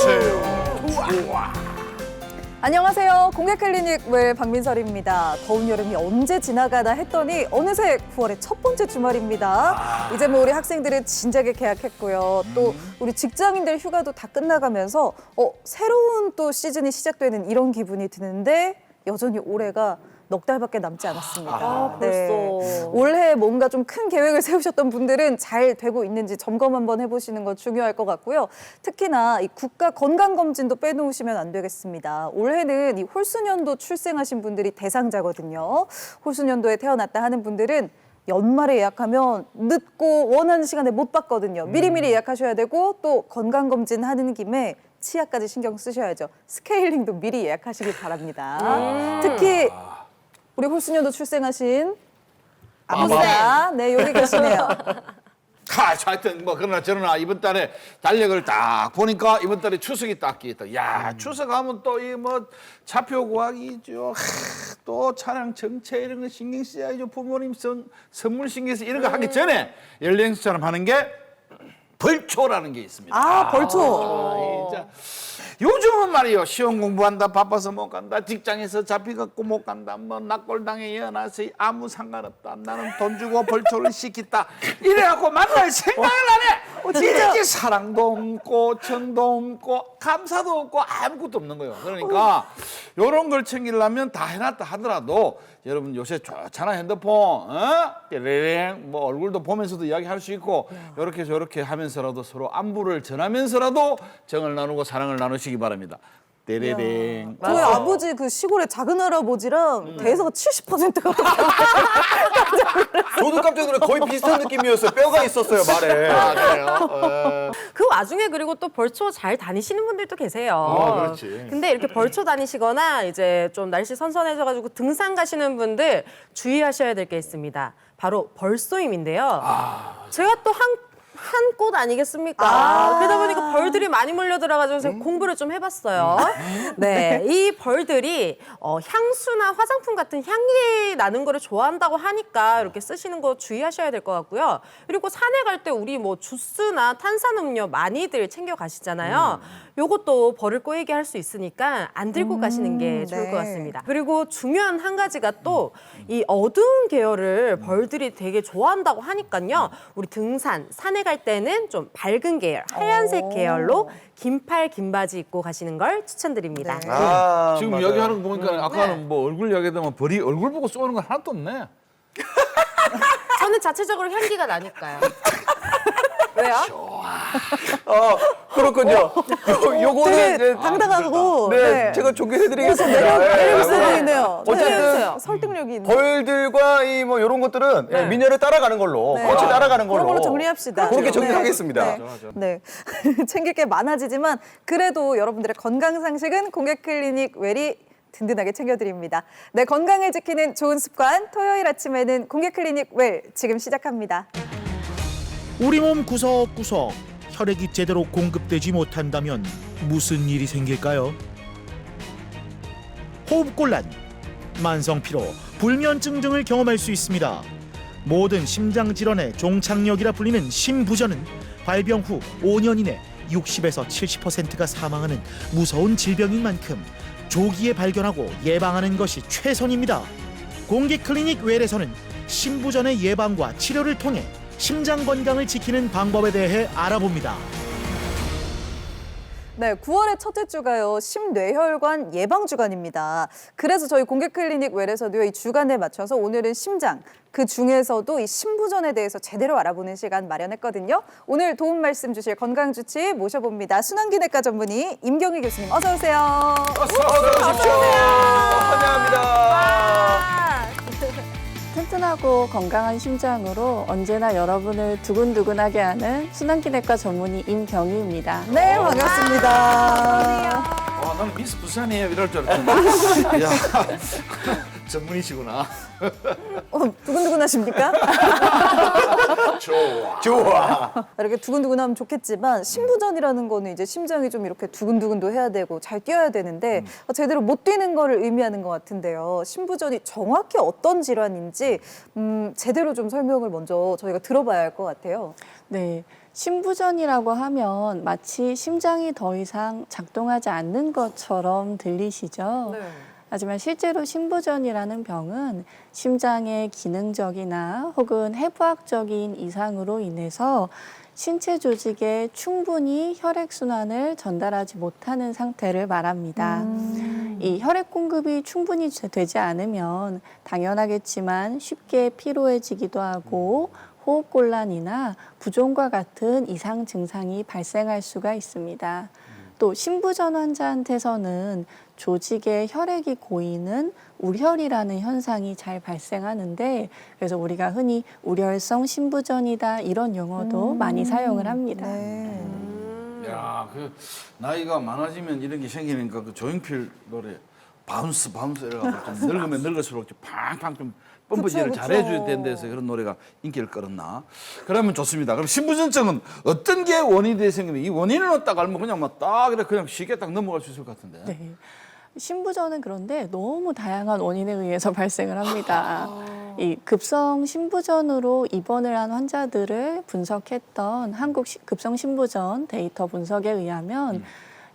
안녕하세요. 안녕하세요. 공개클리닉 웰 박민설입니다. 더운 여름이 언제 지나가나 했더니 어느새 9월의 첫 번째 주말입니다. 이제 뭐 우리 학생들은 진작에 개학했고요. 또 우리 직장인들 휴가도 다 끝나가면서 새로운 또 시즌이 시작되는 이런 기분이 드는데 여전히 올해가 넉 달밖에 남지 않았습니다. 벌써. 올해 뭔가 좀 큰 계획을 세우셨던 분들은 잘 되고 있는지 점검 한번 해보시는 건 중요할 것 같고요. 특히나 이 국가 건강검진도 빼놓으시면 안 되겠습니다. 올해는 이 홀수년도 출생하신 분들이 대상자거든요. 홀수년도에 태어났다 하는 분들은 연말에 예약하면 늦고 원하는 시간에 못 받거든요. 미리미리 예약하셔야 되고 또 건강검진 하는 김에 치아까지 신경 쓰셔야죠. 스케일링도 미리 예약하시길 바랍니다. 특히 우리 홀수년도 출생하신 아버지가 네 여기 계시네요. 하여튼 뭐 그러나 저러나 이번 달에 달력을 딱 보니까 이번 달에 추석이 딱 끼있다. 야 추석하면 또 이 뭐 차표 구하기죠. 또 차량 정체 이런 거 신경 써야죠. 부모님 선물 신경 써 이런 거 하기 전에 연령처럼 하는 게 벌초라는 게 있습니다. 아 벌초. 진짜. 요즘은 말이요 시험 공부한다 바빠서 못 간다 직장에서 잡혀갖고 못 간다 뭐 낙골당에 예어나서 아무 상관없다 나는 돈 주고 벌초를 시켰다 이래갖고 만날 생각을 안 해. 이렇게 사랑도 없고 정도 없고 감사도 없고 아무것도 없는 거예요. 그러니까 요런 걸 챙기려면 다 해놨다 하더라도 여러분 요새 좋잖아 핸드폰 떼레랭 뭐 얼굴도 보면서도 이야기할 수 있고 요렇게 저렇게 하면서라도 서로 안부를 전하면서라도 정을 나누고 사랑을 나누시기 바랍니다. 떼레랭. 저희 아버지 그 시골의 작은 할아버지랑 대사가 70%가 저도 깜짝 놀라 거의 비슷한 느낌이었어요. 뼈가 있었어요 말에. 아, 그래요? 그 와중에 그리고 또 벌초 잘 다니시는 분들도 계세요. 그렇지. 근데 이렇게 벌초 다니시거나 이제 좀 날씨 선선해져가지고 등산 가시는 분들 주의하셔야 될 게 있습니다. 바로 벌쏘임인데요. 제가 또 한 꽃 아니겠습니까? 그러다 보니까 벌들이 많이 몰려들어가지고 제가 공부를 좀 해봤어요. 네, 이 벌들이 향수나 화장품 같은 향기 나는 거를 좋아한다고 하니까 이렇게 쓰시는 거 주의하셔야 될 것 같고요. 그리고 산에 갈 때 우리 뭐 주스나 탄산음료 많이들 챙겨 가시잖아요. 요것도 벌을 꼬이게 할 수 있으니까 안 들고 가시는 게 좋을 네. 것 같습니다. 그리고 중요한 한 가지가 또 이 어두운 계열을 벌들이 되게 좋아한다고 하니까요. 우리 등산, 산에 갈 때는 좀 밝은 계열, 하얀색 계열로 긴팔, 긴 바지 입고 가시는 걸 추천드립니다. 아, 지금 맞아요. 이야기하는 거 보니까 아까는 뭐 얼굴 이야기하다만 벌이 얼굴 보고 쏘는 건 하나도 없네. 저는 자체적으로 향기가 나니까요. 왜요? 그렇군요. 요거는 되게 이제 당당하고 네, 제가 소개해드리겠습니다. 매력 있어 네. 보이네요. 어쨌든 설득력이 있는. 벌들과 이 뭐 이런 것들은 미녀를 따라가는 걸로, 네. 꽃을 따라가는 걸로. 그런 걸로 정리합시다. 그렇게 네. 정리하겠습니다. 네. 챙길 게 많아지지만 그래도 여러분들의 건강 상식은 공개클리닉 웰이 든든하게 챙겨드립니다. 내 건강을 지키는 좋은 습관 토요일 아침에는 공개클리닉 웰 지금 시작합니다. 우리 몸 구석구석 혈액이 제대로 공급되지 못한다면 무슨 일이 생길까요? 호흡곤란, 만성피로, 불면증 등을 경험할 수 있습니다. 모든 심장질환의 종착역이라 불리는 심부전은 발병 후 5년 이내 60에서 70%가 사망하는 무서운 질병인 만큼 조기에 발견하고 예방하는 것이 최선입니다. 공개클리닉 웰에서는 심부전의 예방과 치료를 통해 심장 건강을 지키는 방법에 대해 알아봅니다. 네, 9월의 첫째 주가요. 심뇌혈관 예방 주간입니다. 그래서 저희 공개클리닉 웰에서도요. 이 주간에 맞춰서 오늘은 심장, 그 중에서도 이 심부전에 대해서 제대로 알아보는 시간 마련했거든요. 오늘 도움 말씀 주실 건강주치 모셔봅니다. 순환기내과 전문의 임경희 교수님 어서 오세요. 어서 오십시오. 환영합니다. 튼튼하고 건강한 심장으로 언제나 여러분을 두근두근하게 하는 순환기내과 전문의 임경희입니다. 네, 반갑습니다. 나는 미스 부산이에요 이럴 줄 알았는데. 야 전문이시구나. 두근두근하십니까? 좋아. 이렇게 두근두근하면 좋겠지만 심부전이라는 거는 이제 심장이 좀 이렇게 두근두근도 해야 되고 잘 뛰어야 되는데 제대로 못 뛰는 거를 의미하는 것 같은데요. 심부전이 정확히 어떤 질환인지 제대로 좀 설명을 먼저 저희가 들어봐야 할 것 같아요. 네, 심부전이라고 하면 마치 심장이 더 이상 작동하지 않는 것처럼 들리시죠? 네. 하지만 실제로 심부전이라는 병은 심장의 기능적이나 혹은 해부학적인 이상으로 인해서 신체 조직에 충분히 혈액순환을 전달하지 못하는 상태를 말합니다. 이 혈액 공급이 충분히 되지 않으면 당연하겠지만 쉽게 피로해지기도 하고 호흡곤란이나 부종과 같은 이상 증상이 발생할 수가 있습니다. 또 심부전 환자한테서는 조직에 혈액이 고이는 우혈이라는 현상이 잘 발생하는데 그래서 우리가 흔히 우혈성 심부전이다 이런 용어도 많이 사용을 합니다. 네. 야, 그 나이가 많아지면 이런 게 생기니까 그 조용필 노래 바운스 이래가지고 좀 늙으면 늙을수록 좀 팡팡 좀 뻔뻔지를 그쵸, 잘해줘야 그쵸. 된다해서 그런 노래가 인기를 끌었나? 그러면 좋습니다. 그럼 심부전증은 어떤 게 원인이 돼 생기는? 이 원인을 딱 알면 그냥 막 그냥 쉽게 딱 넘어갈 수 있을 것 같은데. 네. 심부전은 그런데 너무 다양한 원인에 의해서 발생을 합니다. 이 급성 심부전으로 입원을 한 환자들을 분석했던 한국 급성 심부전 데이터 분석에 의하면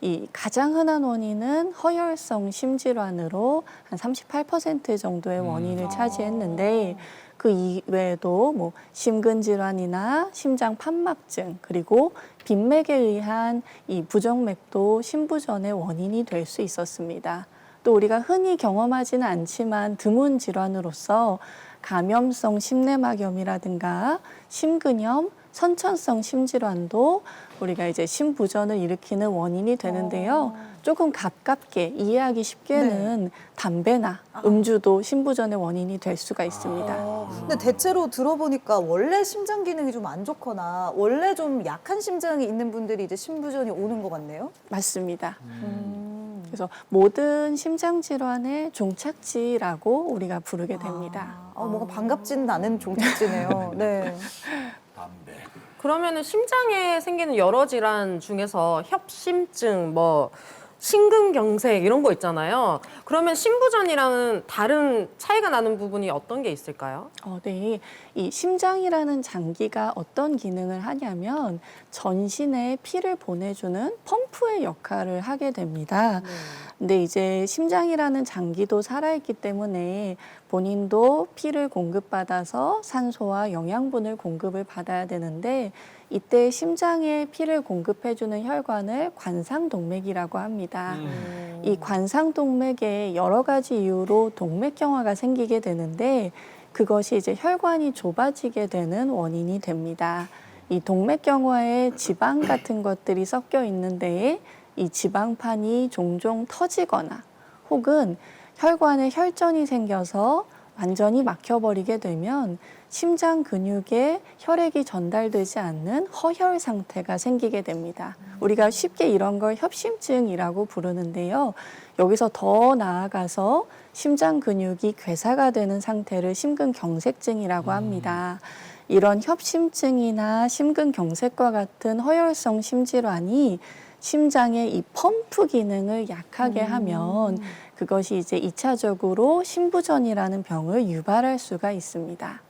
이 가장 흔한 원인은 허혈성 심질환으로 한 38% 정도의 원인을 차지했는데 그 이외에도 뭐 심근질환이나 심장 판막증 그리고 빈맥에 의한 이 부정맥도 심부전의 원인이 될 수 있었습니다. 또 우리가 흔히 경험하지는 않지만 드문 질환으로서 감염성 심내막염이라든가 심근염, 선천성 심질환도 우리가 이제 심부전을 일으키는 원인이 되는데요. 조금 가깝게 이해하기 쉽게는 담배나 음주도 심부전의 원인이 될 수가 있습니다. 근데 대체로 들어보니까 원래 심장 기능이 좀 안 좋거나 원래 좀 약한 심장이 있는 분들이 이제 심부전이 오는 것 같네요. 맞습니다. 그래서 모든 심장 질환의 종착지라고 우리가 부르게 됩니다. 뭔가 반갑지는 않은 종착지네요. 네. 담배. 그러면은 심장에 생기는 여러 질환 중에서 협심증, 뭐 심근경색 이런 거 있잖아요. 그러면 심부전이랑은 다른 차이가 나는 부분이 어떤 게 있을까요? 네. 이 심장이라는 장기가 어떤 기능을 하냐면 전신에 피를 보내주는 펌프의 역할을 하게 됩니다. 근데 이제 심장이라는 장기도 살아있기 때문에 본인도 피를 공급받아서 산소와 영양분을 공급을 받아야 되는데 이때 심장에 피를 공급해주는 혈관을 관상동맥이라고 합니다. 이 관상동맥에 여러 가지 이유로 동맥경화가 생기게 되는데 그것이 이제 혈관이 좁아지게 되는 원인이 됩니다. 이 동맥경화에 지방 같은 것들이 섞여 있는데 이 지방판이 종종 터지거나 혹은 혈관에 혈전이 생겨서 완전히 막혀버리게 되면 심장 근육에 혈액이 전달되지 않는 허혈 상태가 생기게 됩니다. 우리가 쉽게 이런 걸 협심증이라고 부르는데요. 여기서 더 나아가서 심장 근육이 괴사가 되는 상태를 심근경색증이라고 합니다. 이런 협심증이나 심근경색과 같은 허혈성 심질환이 심장의 이 펌프 기능을 약하게 하면 그것이 이제 2차적으로 심부전이라는 병을 유발할 수가 있습니다.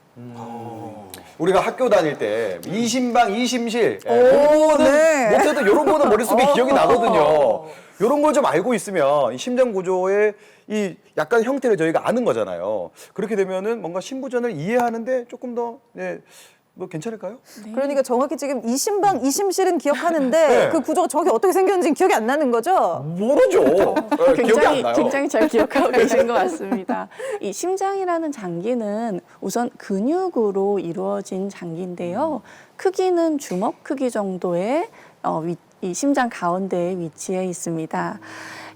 우리가 학교 다닐 때 이심방, 이심실 공부는 못해도 이런 거는 머릿속에 기억이 나거든요. 이런 걸 좀 알고 있으면 이 심장 구조의 이 약간 형태를 저희가 아는 거잖아요. 그렇게 되면은 뭔가 심부전을 이해하는데 조금 더 뭐 괜찮을까요? 그러니까 정확히 지금 이심방, 이심실은 기억하는데 네. 그 구조가 저게 어떻게 생겼는지 기억이 안 나는 거죠? 모르죠. 기억이 안 나요. 굉장히 잘 기억하고 계신 것 같습니다. 이 심장이라는 장기는 우선 근육으로 이루어진 장기인데요. 크기는 주먹 크기 정도의 이 심장 가운데에 위치해 있습니다.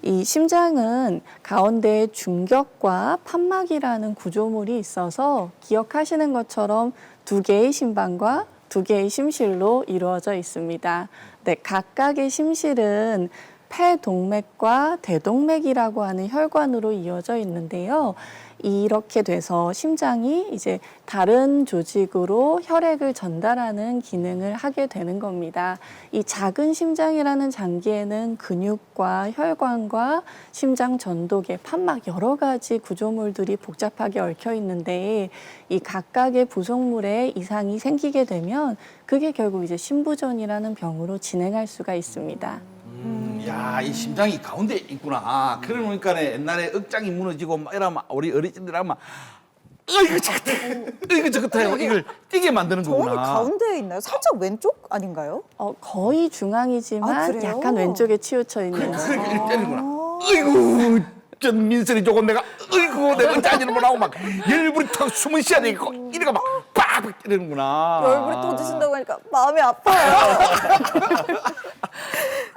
이 심장은 가운데에 중격과 판막이라는 구조물이 있어서 기억하시는 것처럼 두 개의 심방과 두 개의 심실로 이루어져 있습니다. 네, 각각의 심실은 폐동맥과 대동맥이라고 하는 혈관으로 이어져 있는데요. 이렇게 돼서 심장이 이제 다른 조직으로 혈액을 전달하는 기능을 하게 되는 겁니다. 이 작은 심장이라는 장기에는 근육과 혈관과 심장 전도계, 판막 여러 가지 구조물들이 복잡하게 얽혀 있는데 이 각각의 부속물에 이상이 생기게 되면 그게 결국 이제 심부전이라는 병으로 진행할 수가 있습니다. 야, 이 심장이 가운데 있구나. 그러니까 옛날에 억장이 무너지고 막 이러면 우리 어르신들 하면 이거 저것다, 이거 저것다 하고 이걸 뛰게 만드는 정확히 거구나. 가운데에 있나요? 살짝 왼쪽 아닌가요? 거의 중앙이지만 아, 그래요? 약간 왼쪽에 치우쳐 있는. 그렇게 때리는구나. 어이구, 전 민설이 조금 내가 어이구 내가 짜지를 못하고 막 열불이 탁 숨을 쉬어야 되겠고 이래가 막 빡 때리는구나. 열불이 터지신다고 하니까 마음이 아파요.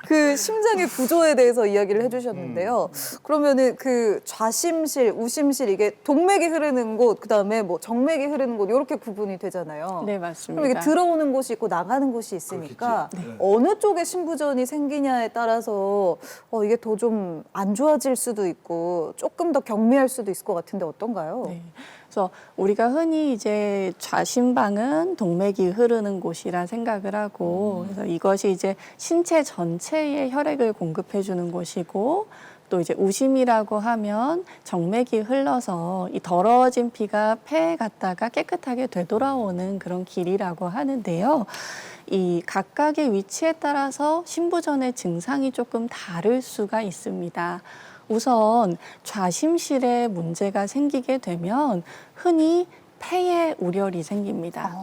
그 심장의 구조에 대해서 이야기를 해주셨는데요. 그러면은 그 좌심실, 우심실 이게 동맥이 흐르는 곳, 그다음에 뭐 정맥이 흐르는 곳 이렇게 구분이 되잖아요. 네, 맞습니다. 그럼 이게 들어오는 곳이 있고 나가는 곳이 있으니까 어느 쪽에 심부전이 생기냐에 따라서 이게 더 좀 안 좋아질 수도 있고 조금 더 경미할 수도 있을 것 같은데 어떤가요? 네. 그래서 우리가 흔히 이제 좌심방은 동맥이 흐르는 곳이라 생각을 하고, 그래서 이것이 이제 신체 전체에 혈액을 공급해 주는 곳이고, 또 이제 우심이라고 하면 정맥이 흘러서 이 더러워진 피가 폐에 갔다가 깨끗하게 되돌아오는 그런 길이라고 하는데요. 이 각각의 위치에 따라서 심부전의 증상이 조금 다를 수가 있습니다. 우선 좌심실에 문제가 생기게 되면 흔히 폐에 우려이 생깁니다.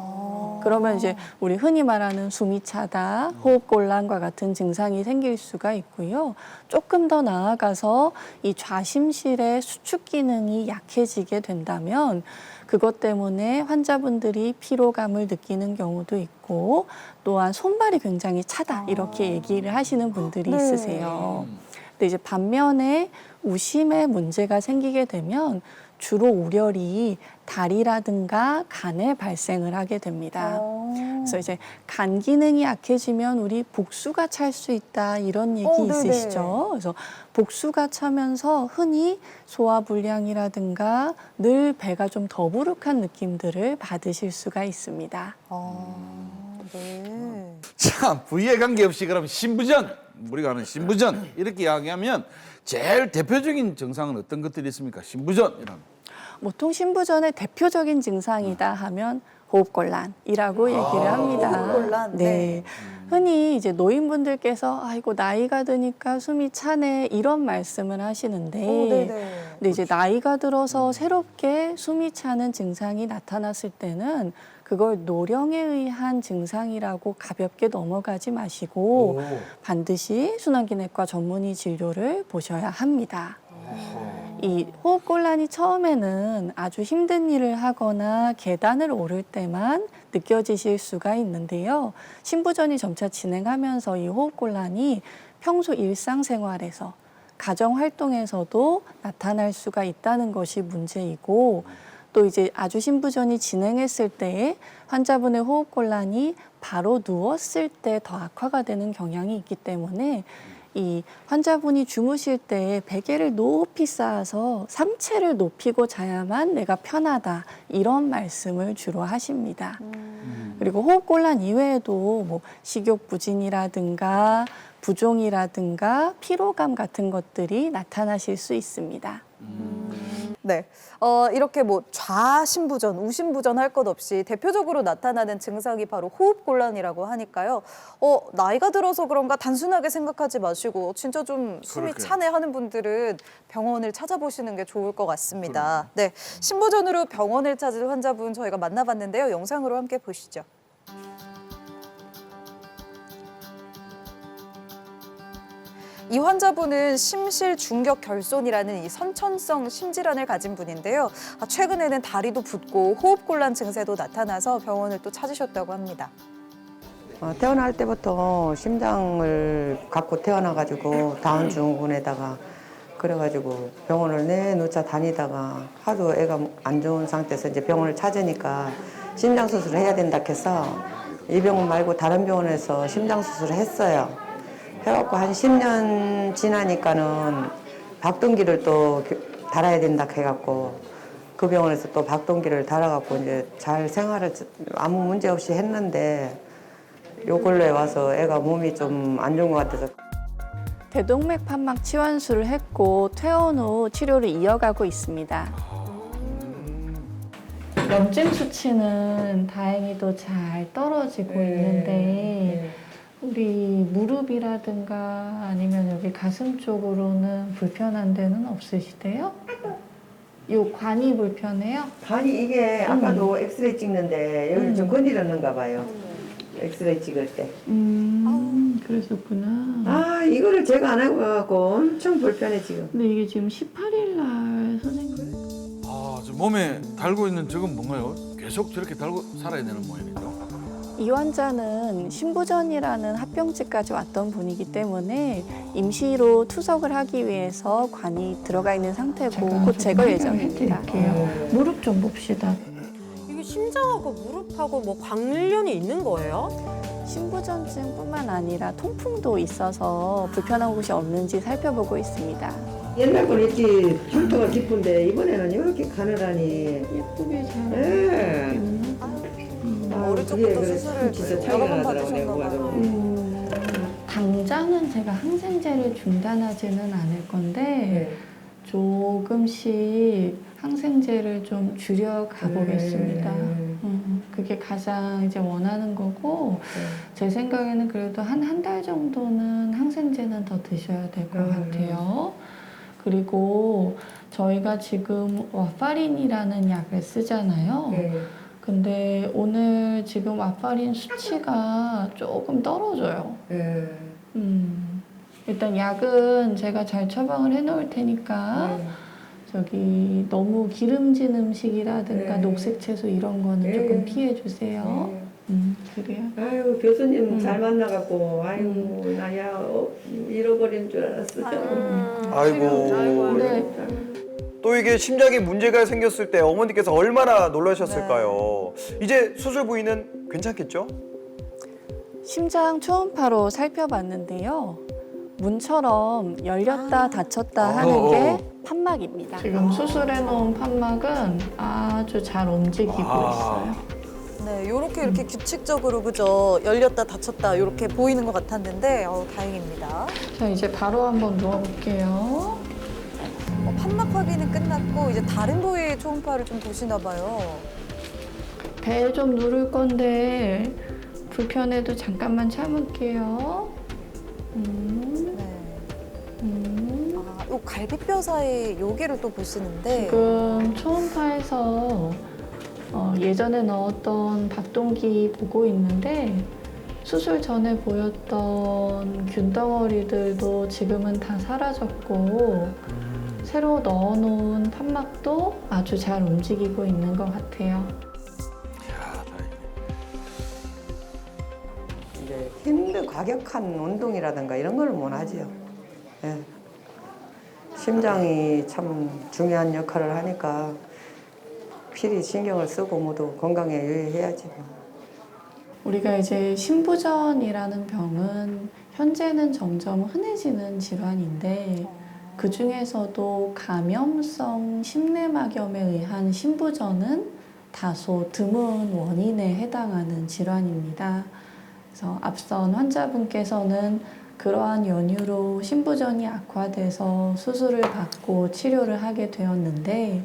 그러면 이제 우리 흔히 말하는 숨이 차다, 호흡곤란과 같은 증상이 생길 수가 있고요. 조금 더 나아가서 이 좌심실의 수축 기능이 약해지게 된다면 그것 때문에 환자분들이 피로감을 느끼는 경우도 있고 또한 손발이 굉장히 차다 이렇게 얘기를 하시는 분들이 있으세요. 근데 이제 반면에 우심에 문제가 생기게 되면 주로 우려이 다리라든가 간에 발생을 하게 됩니다. 그래서 이제 간 기능이 약해지면 우리 복수가 찰 수 있다 이런 얘기 있으시죠? 그래서 복수가 차면서 흔히 소화불량이라든가 늘 배가 좀 더부룩한 느낌들을 받으실 수가 있습니다. 네. 자, 부위에 관계없이 그럼 심부전, 우리가 하는 심부전 이렇게 이야기하면 제일 대표적인 증상은 어떤 것들이 있습니까? 심부전이라는. 보통 심부전의 대표적인 증상이다 하면 호흡곤란이라고 얘기를 합니다. 호흡곤란, 네. 흔히 이제 노인분들께서 아이고 나이가 드니까 숨이 차네 이런 말씀을 하시는데 근데 이제 나이가 들어서 새롭게 숨이 차는 증상이 나타났을 때는 그걸 노령에 의한 증상이라고 가볍게 넘어가지 마시고 반드시 순환기내과 전문의 진료를 보셔야 합니다. 이 호흡곤란이 처음에는 아주 힘든 일을 하거나 계단을 오를 때만 느껴지실 수가 있는데요. 심부전이 점차 진행하면서 이 호흡곤란이 평소 일상생활에서 가정활동에서도 나타날 수가 있다는 것이 문제이고 또 이제 아주 심부전이 진행했을 때에 환자분의 호흡곤란이 바로 누웠을 때 더 악화가 되는 경향이 있기 때문에 이 환자분이 주무실 때 베개를 높이 쌓아서 상체를 높이고 자야만 내가 편하다 이런 말씀을 주로 하십니다. 그리고 호흡곤란 이외에도 뭐 식욕부진이라든가 부종이라든가 피로감 같은 것들이 나타나실 수 있습니다. 네. 이렇게 뭐 좌심부전, 우심부전 할 것 없이 대표적으로 나타나는 증상이 바로 호흡곤란이라고 하니까요. 나이가 들어서 그런가 단순하게 생각하지 마시고 진짜 좀 숨이 차네 하는 분들은 병원을 찾아보시는 게 좋을 것 같습니다. 네. 심부전으로 병원을 찾은 환자분 저희가 만나봤는데요. 영상으로 함께 보시죠. 이 환자분은 심실 중격 결손이라는 이 선천성 심질환을 가진 분인데요. 최근에는 다리도 붓고 호흡곤란 증세도 나타나서 병원을 또 찾으셨다고 합니다. 태어날 때부터 심장을 갖고 태어나가지고 다운증후군에다가 그래가지고 병원을 내놓자 다니다가 하도 애가 안 좋은 상태에서 이제 병원을 찾으니까 심장 수술을 해야 된다 해서 이 병원 말고 다른 병원에서 심장 수술을 했어요. 해갖고 한 10년 지나니까는 박동기를 또 달아야 된다 해갖고 그 병원에서 또 박동기를 달아갖고 이제 잘 생활을 아무 문제 없이 했는데 요 근래에 와서 애가 몸이 좀 안 좋은 것 같아서 대동맥 판막 치환술을 했고 퇴원 후 치료를 이어가고 있습니다. 염증 수치는 다행히도 잘 떨어지고 있는데 우리 무릎이라든가 아니면 여기 가슴 쪽으로는 불편한 데는 없으시대요? 요 관이 불편해요? 간이 이게 아까도 엑스레이 찍는데 여기 좀 건드렸는가 봐요. 엑스레이 찍을 때. 그랬었구나. 아 이거를 제가 안 하고 와갖고 엄청 불편해 지금. 근데 이게 지금 18일 날 선생님. 아, 저 몸에 달고 있는 저건 뭔가요? 계속 저렇게 달고 살아야 되는 모양이죠? 이 환자는 신부전이라는 합병증까지 왔던 분이기 때문에 임시로 투석을 하기 위해서 관이 들어가 있는 상태고 곧 제거 예정입니다. 무릎 좀 봅시다. 이게 심장하고 무릎하고 뭐 관련이 있는 거예요? 신부전증뿐만 아니라 통풍도 있어서 불편한 곳이 없는지 살펴보고 있습니다. 옛날 건 있지 흉터가 깊은데 이번에는 이렇게 가느라니. 예쁘게 잘. 예. 어릴 적부터 수술을 진짜 여러 번 차이가 나더라고요. 받으셨나 뭐가 봐요. 좀. 당장은 제가 항생제를 중단하지는 않을 건데 조금씩 항생제를 좀 줄여 가보겠습니다. 그게 가장 이제 원하는 거고 제 생각에는 그래도 한 달 정도는 항생제는 더 드셔야 될 것 같아요. 그리고 저희가 지금 와파린이라는 약을 쓰잖아요. 근데 오늘 지금 와파린 수치가 조금 떨어져요. 일단 약은 제가 잘 처방을 해놓을 테니까 저기 너무 기름진 음식이라든가 녹색 채소 이런 거는 조금 피해 주세요. 그래요. 아유 교수님 잘 만나갖고 아이고 나야 잃어버린 줄 알았어. 아이고. 네. 또 이게 심장에 문제가 생겼을 때 어머니께서 얼마나 놀라셨을까요? 이제 수술 부위는 괜찮겠죠? 심장 초음파로 살펴봤는데요. 문처럼 열렸다 닫혔다 하는 게 판막입니다. 지금 수술해놓은 판막은 아주 잘 움직이고 있어요. 네, 이렇게 규칙적으로 그죠 열렸다 닫혔다 이렇게 보이는 것 같았는데 다행입니다. 자, 이제 바로 한번 누워볼게요. 판막 확인은 끝났고 이제 다른 부위의 초음파를 좀 보시나 봐요. 배 좀 누를 건데 불편해도 잠깐만 참을게요. 네. 요 갈비뼈 사이 여기를 또 보시는데 지금 초음파에서 예전에 넣었던 박동기 보고 있는데 수술 전에 보였던 균 덩어리들도 지금은 다 사라졌고 새로 넣어놓은 판막도 아주 잘 움직이고 있는 것 같아요. 이제 힘든 과격한 운동이라든가 이런 걸 못 하지요. 예. 심장이 참 중요한 역할을 하니까 필히 신경을 쓰고 모두 건강에 유의해야지. 우리가 이제 신부전이라는 병은 현재는 점점 흔해지는 질환인데 그 중에서도 감염성 심내막염에 의한 신부전은 다소 드문 원인에 해당하는 질환입니다. 그래서 앞선 환자분께서는 그러한 연유로 신부전이 악화돼서 수술을 받고 치료를 하게 되었는데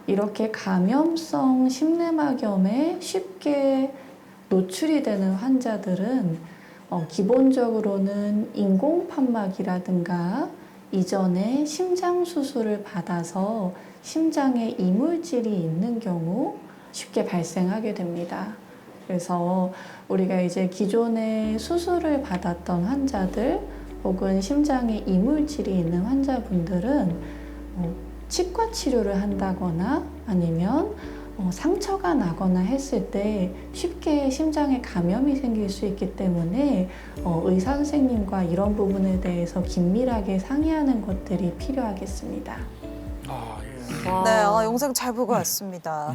이렇게 감염성 심내막염에 쉽게 노출이 되는 환자들은 기본적으로는 인공판막이라든가 이전에 심장 수술을 받아서 심장에 이물질이 있는 경우 쉽게 발생하게 됩니다. 그래서 우리가 이제 기존에 수술을 받았던 환자들 혹은 심장에 이물질이 있는 환자분들은 치과 치료를 한다거나 아니면 상처가 나거나 했을 때 쉽게 심장에 감염이 생길 수 있기 때문에 의사 선생님과 이런 부분에 대해서 긴밀하게 상의하는 것들이 필요하겠습니다. 네, 영상 잘 보고 왔습니다.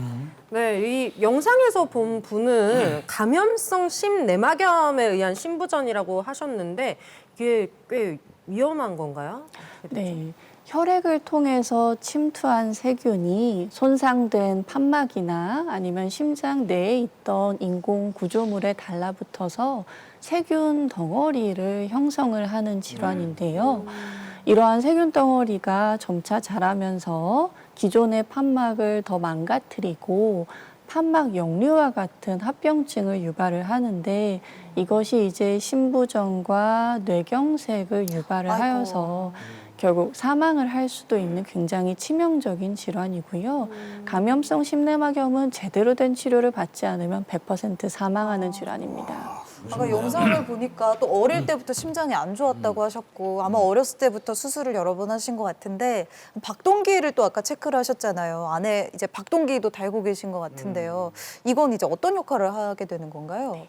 네, 이 영상에서 본 분은 감염성 심내막염에 의한 심부전이라고 하셨는데 이게 꽤 위험한 건가요? 네. 혈액을 통해서 침투한 세균이 손상된 판막이나 아니면 심장 내에 있던 인공 구조물에 달라붙어서 세균 덩어리를 형성을 하는 질환인데요. 이러한 세균 덩어리가 점차 자라면서 기존의 판막을 더 망가뜨리고 판막 역류와 같은 합병증을 유발을 하는데 이것이 이제 심부전과 뇌경색을 유발을 하여서 결국 사망을 할 수도 있는 굉장히 치명적인 질환이고요. 감염성 심내막염은 제대로 된 치료를 받지 않으면 100% 사망하는 질환입니다. 아까 영상을 보니까 또 어릴 때부터 심장이 안 좋았다고 하셨고 아마 어렸을 때부터 수술을 여러 번 하신 것 같은데 박동기를 또 아까 체크를 하셨잖아요. 안에 이제 박동기도 달고 계신 것 같은데요. 이건 이제 어떤 역할을 하게 되는 건가요?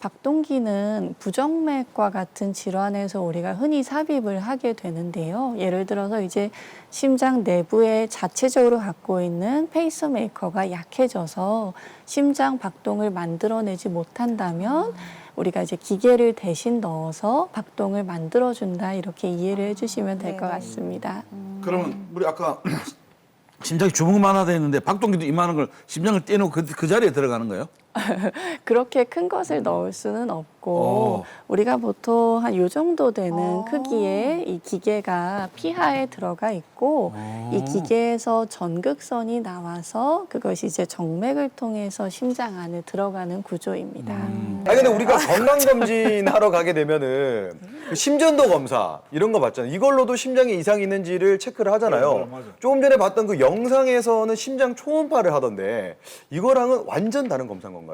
박동기는 부정맥과 같은 질환에서 우리가 흔히 삽입을 하게 되는데요. 예를 들어서 이제 심장 내부에 자체적으로 갖고 있는 페이스메이커가 약해져서 심장 박동을 만들어내지 못한다면 우리가 이제 기계를 대신 넣어서 박동을 만들어준다 이렇게 이해를 해주시면 될 것 같습니다. 그러면 우리 아까 심장이 주먹만하다 했는데 박동기도 이만한 걸 심장을 떼놓고 그 자리에 들어가는 거예요? 그렇게 큰 것을 넣을 수는 없고 우리가 보통 한 요 정도 되는 크기의 이 기계가 피하에 들어가 있고 이 기계에서 전극선이 나와서 그것이 이제 정맥을 통해서 심장 안에 들어가는 구조입니다. 아니 근데 우리가 건강검진 하러 가게 되면은 그 심전도 검사 이런 거 받잖아요. 이걸로도 심장에 이상이 있는지를 체크를 하잖아요. 조금 전에 봤던 그 영상에서는 심장 초음파를 하던데 이거랑은 완전 다른 검사인 건가요?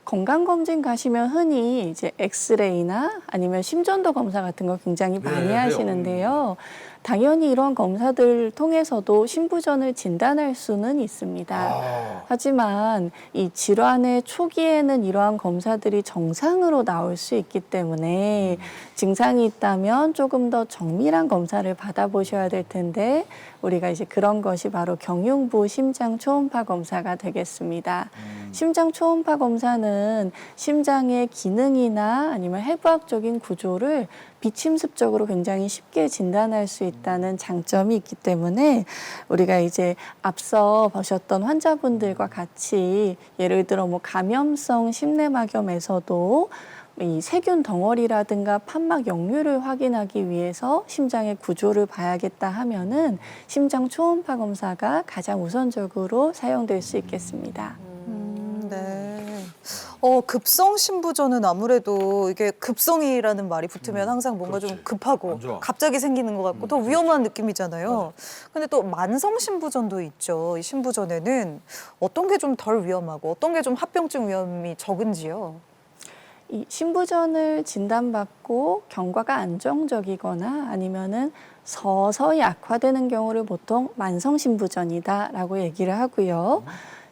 건강검진 가시면 흔히 이제 엑스레이나 아니면 심전도 검사 같은 거 굉장히 많이 하시는데요. 당연히 이런 검사들을 통해서도 심부전을 진단할 수는 있습니다. 하지만 이 질환의 초기에는 이러한 검사들이 정상으로 나올 수 있기 때문에 증상이 있다면 조금 더 정밀한 검사를 받아보셔야 될 텐데 우리가 이제 그런 것이 바로 경흉부 심장 초음파 검사가 되겠습니다. 심장 초음파 검사는 심장의 기능이나 아니면 해부학적인 구조를 비침습적으로 굉장히 쉽게 진단할 수 있다는 장점이 있기 때문에 우리가 이제 앞서 보셨던 환자분들과 같이 예를 들어 뭐 감염성 심내막염에서도 이 세균 덩어리라든가 판막 역류를 확인하기 위해서 심장의 구조를 봐야겠다 하면은 심장 초음파 검사가 가장 우선적으로 사용될 수 있겠습니다. 네. 급성 심부전은 아무래도 이게 급성이라는 말이 붙으면 항상 뭔가 좀 급하고 갑자기 생기는 것 같고 더 위험한 느낌이잖아요. 근데 또 만성 심부전도 있죠. 이 심부전에는 어떤 게 좀 덜 위험하고 어떤 게 좀 합병증 위험이 적은지요? 이 심부전을 진단받고 경과가 안정적이거나 아니면은 서서히 악화되는 경우를 보통 만성 심부전이다라고 얘기를 하고요.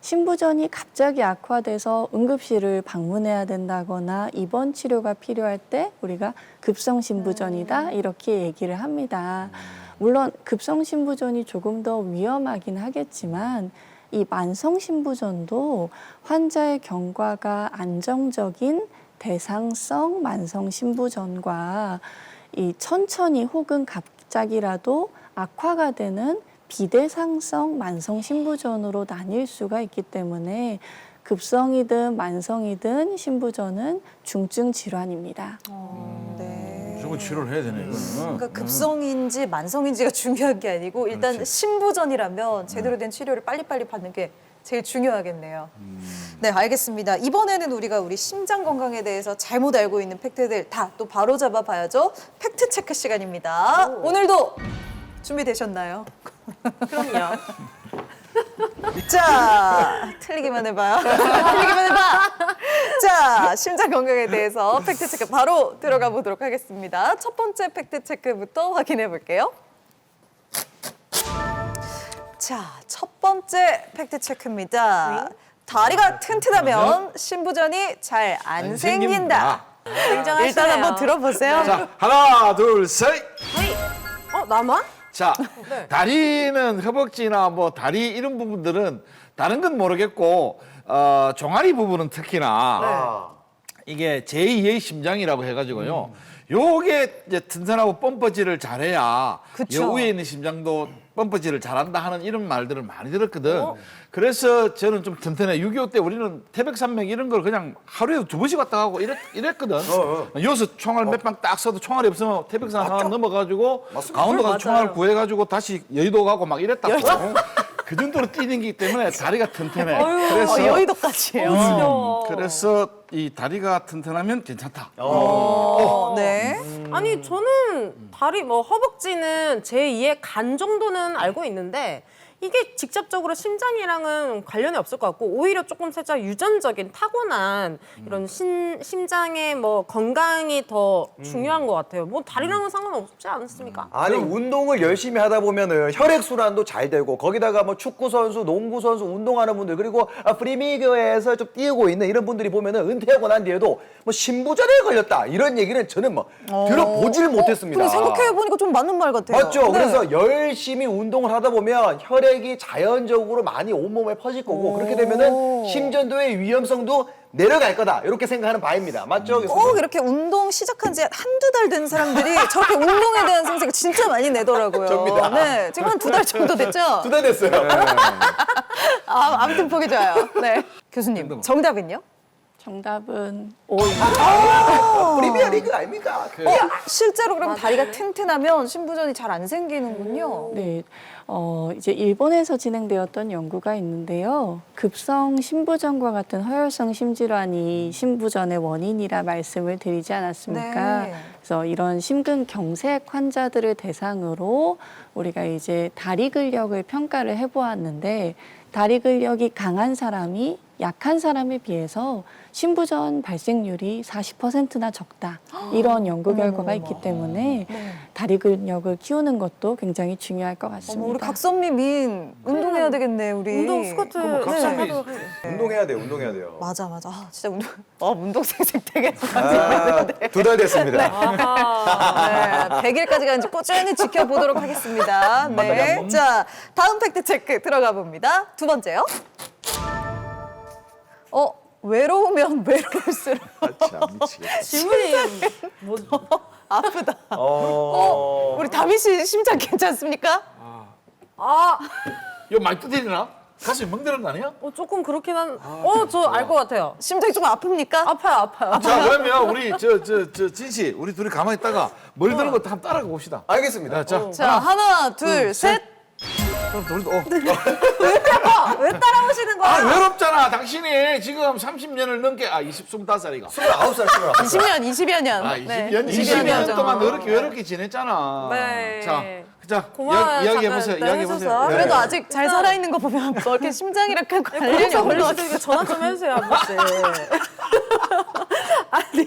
심부전이 갑자기 악화돼서 응급실을 방문해야 된다거나 입원 치료가 필요할 때 우리가 급성 심부전이다 이렇게 얘기를 합니다. 물론 급성 심부전이 조금 더 위험하긴 하겠지만 이 만성 심부전도 환자의 경과가 안정적인 대상성 만성 심부전과 이 천천히 혹은 갑자기라도 악화가 되는 비대상성 만성 심부전으로 나뉠 수가 있기 때문에 급성이든 만성이든 심부전은 중증 질환입니다. 네. 무조건 치료를 해야 되네, 이거는. 그러니까 급성인지 만성인지가 중요한 게 아니고 일단 심부전이라면 제대로 된 치료를 빨리빨리 받는 게 제일 중요하겠네요. 네, 알겠습니다. 이번에는 우리가 우리 심장 건강에 대해서 잘못 알고 있는 팩트들 다 또 바로잡아 봐야죠. 팩트 체크 시간입니다. 오늘도 준비되셨나요? 그럼요. 자, 틀리기만 해봐요. 틀리기만 해봐. 자, 심장 건강에 대해서 팩트 체크 바로 들어가 보도록 하겠습니다. 첫 번째 팩트 체크부터 확인해 볼게요. 자, 첫 번째 팩트 체크입니다. 다리가 튼튼하면 심부전이 잘 안 생긴다. 굉장하시네요. 일단 한번 들어보세요. 자, 하나, 둘, 셋. 나만? 자, 다리는 허벅지나 뭐 다리 이런 부분들은 다른 건 모르겠고 종아리 부분은 특히나 이게 제2의 심장이라고 해가지고요. 요게 이제 튼튼하고 펌퍼질을 잘해야 그쵸. 요 위에 있는 심장도 펌퍼질을 잘한다 하는 이런 말들을 많이 들었거든. 그래서 저는 좀 튼튼해. 6.25 때 우리는 태백산맥 이런 걸 그냥 하루에도 2번씩 왔다 가고 이랬거든. 여기서 총알 몇 방 딱 쏴도 총알이 없으면 태백산 하나 넘어가지고 강원도 가서 총알 구해가지고 다시 여의도 가고 막 이랬다고. 그 정도로 뛰는기 때문에 다리가 튼튼해. 그래서 여의도까지예요. 그래서 이 다리가 튼튼하면 괜찮다. 네. 아니 저는 다리 뭐 허벅지는 제2의 간 정도는 알고 있는데 이게 직접적으로 심장이랑은 관련이 없을 것 같고 오히려 조금 살짝 유전적인 타고난 이런 심장의 뭐 건강이 더 중요한 것 같아요. 뭐 다리랑은 상관없지 않습니까? 아니 운동을 열심히 하다 보면은 혈액 순환도 잘 되고 거기다가 뭐 축구 선수, 농구 선수, 운동하는 분들 그리고 프리미어에서 좀 뛰고 있는 이런 분들이 보면은 은퇴하고 난 뒤에도 뭐 신부전에 걸렸다 이런 얘기는 저는 뭐 들어보질 못했습니다. 근데 생각해 보니까 좀 맞는 말 같아요. 맞죠? 네. 그래서 열심히 운동을 하다 보면 혈액이 자연적으로 많이 온몸에 퍼질 거고 그렇게 되면은 심전도의 위험성도 내려갈 거다 이렇게 생각하는 바입니다. 맞죠? 꼭 이렇게 운동 시작한 지 한두 달 된 사람들이 저렇게 운동에 대한 성색을 진짜 많이 내더라고요. 접니다. 네, 지금 한 2달 정도 됐죠? 2달 됐어요. 아무튼 보기 좋아요. 네. 교수님, 정답은요? 정답은 프리미어 리그 아닙니까? 실제로 그럼 다리가 튼튼하면 신부전이 잘 안 생기는군요. 네, 이제 일본에서 진행되었던 연구가 있는데요. 급성 신부전과 같은 허혈성 심질환이 신부전의 원인이라 말씀을 드리지 않았습니까? 네. 그래서 이런 심근경색 환자들을 대상으로 우리가 이제 다리 근력을 평가를 해보았는데 다리 근력이 강한 사람이 약한 사람에 비해서 신부전 발생률이 40%나 적다. 이런 연구 결과가 있기 때문에 다리 근력을 키우는 것도 굉장히 중요할 것 같습니다. 우리 각선미 민 운동해야 되겠네, 우리. 운동 스쿼트 각선미. 운동해야 돼요. 운동해야 돼요. 맞아. 아, 진짜 운동 생색 되게 2달 됐습니다. 네, 100일까지 가는지 꾸준히 지켜보도록 하겠습니다. 네. 자, 다음 팩트 체크 들어가 봅니다. 두 번째요. 외로우면 외로울수록 참 미치겠다. 질문이 뭐 아프다. 어... 우리 다미 씨 심장 괜찮습니까? 이거 많이 두드리나? 가슴이 멍드는 거 아니야? 조금 그렇긴 한. 저 알 것 같아요. 심장이 조금 아픕니까? 아파요. 자, 그러면 우리 진씨 우리 둘이 가만히 있다가 뭘 드는 것도 한번 따라가 봅시다. 알겠습니다. 자, 자, 하나, 둘, 셋. 그럼 둘도 왜 따라오시는 거예요? 외롭잖아. 당신이 지금 30년을 넘게 25살이가. 29살, 29살. 20년, 20여 년. 20년 동안 그렇게 외롭게 지냈잖아. 네. 자, 고마워요. 이야기해보세요. 잠깐 이야기해보세요. 해주셔서. 그래도 아직 잘 살아있는 거 보면 뭐 이렇게 심장이랑 관련이 그래서 없는 것 같아요. 걸리시니까 전화 좀 해주세요, 아버지. 아니,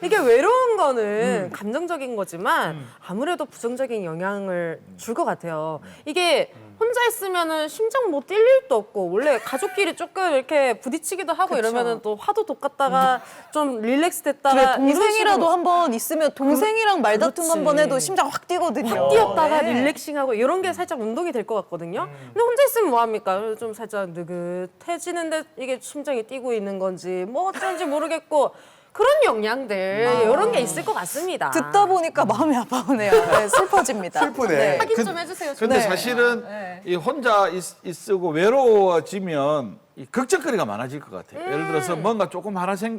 이게 외로운 거는 감정적인 거지만 아무래도 부정적인 영향을 줄 것 같아요. 이게 혼자 있으면은 심장 못 뛸 일도 없고 원래 가족끼리 조금 이렇게 부딪히기도 하고 이러면은 또 화도 돋갔다가 좀 릴렉스 됐다가 그래, 이런 동생이라도 식으로 한 번 있으면 동생이랑 말다툼 그렇지. 한 번 해도 심장 확 뛰거든요. 뛰었다가 네. 릴렉싱하고 이런 게 살짝 운동이 될 것 같거든요. 근데 혼자 있으면 뭐 합니까? 좀 살짝 느긋해지는데 이게 심장이 뛰고 있는 건지 뭐 어쩐지 모르겠고 그런 영향들 이런 게 있을 것 같습니다. 듣다 보니까 마음이 아파오네요. 네, 슬퍼집니다. 슬프네. 확인 좀 해주세요. 근데 네. 사실은 이 혼자 있고 외로워지면 이 걱정거리가 많아질 것 같아요. 예를 들어서 뭔가 조금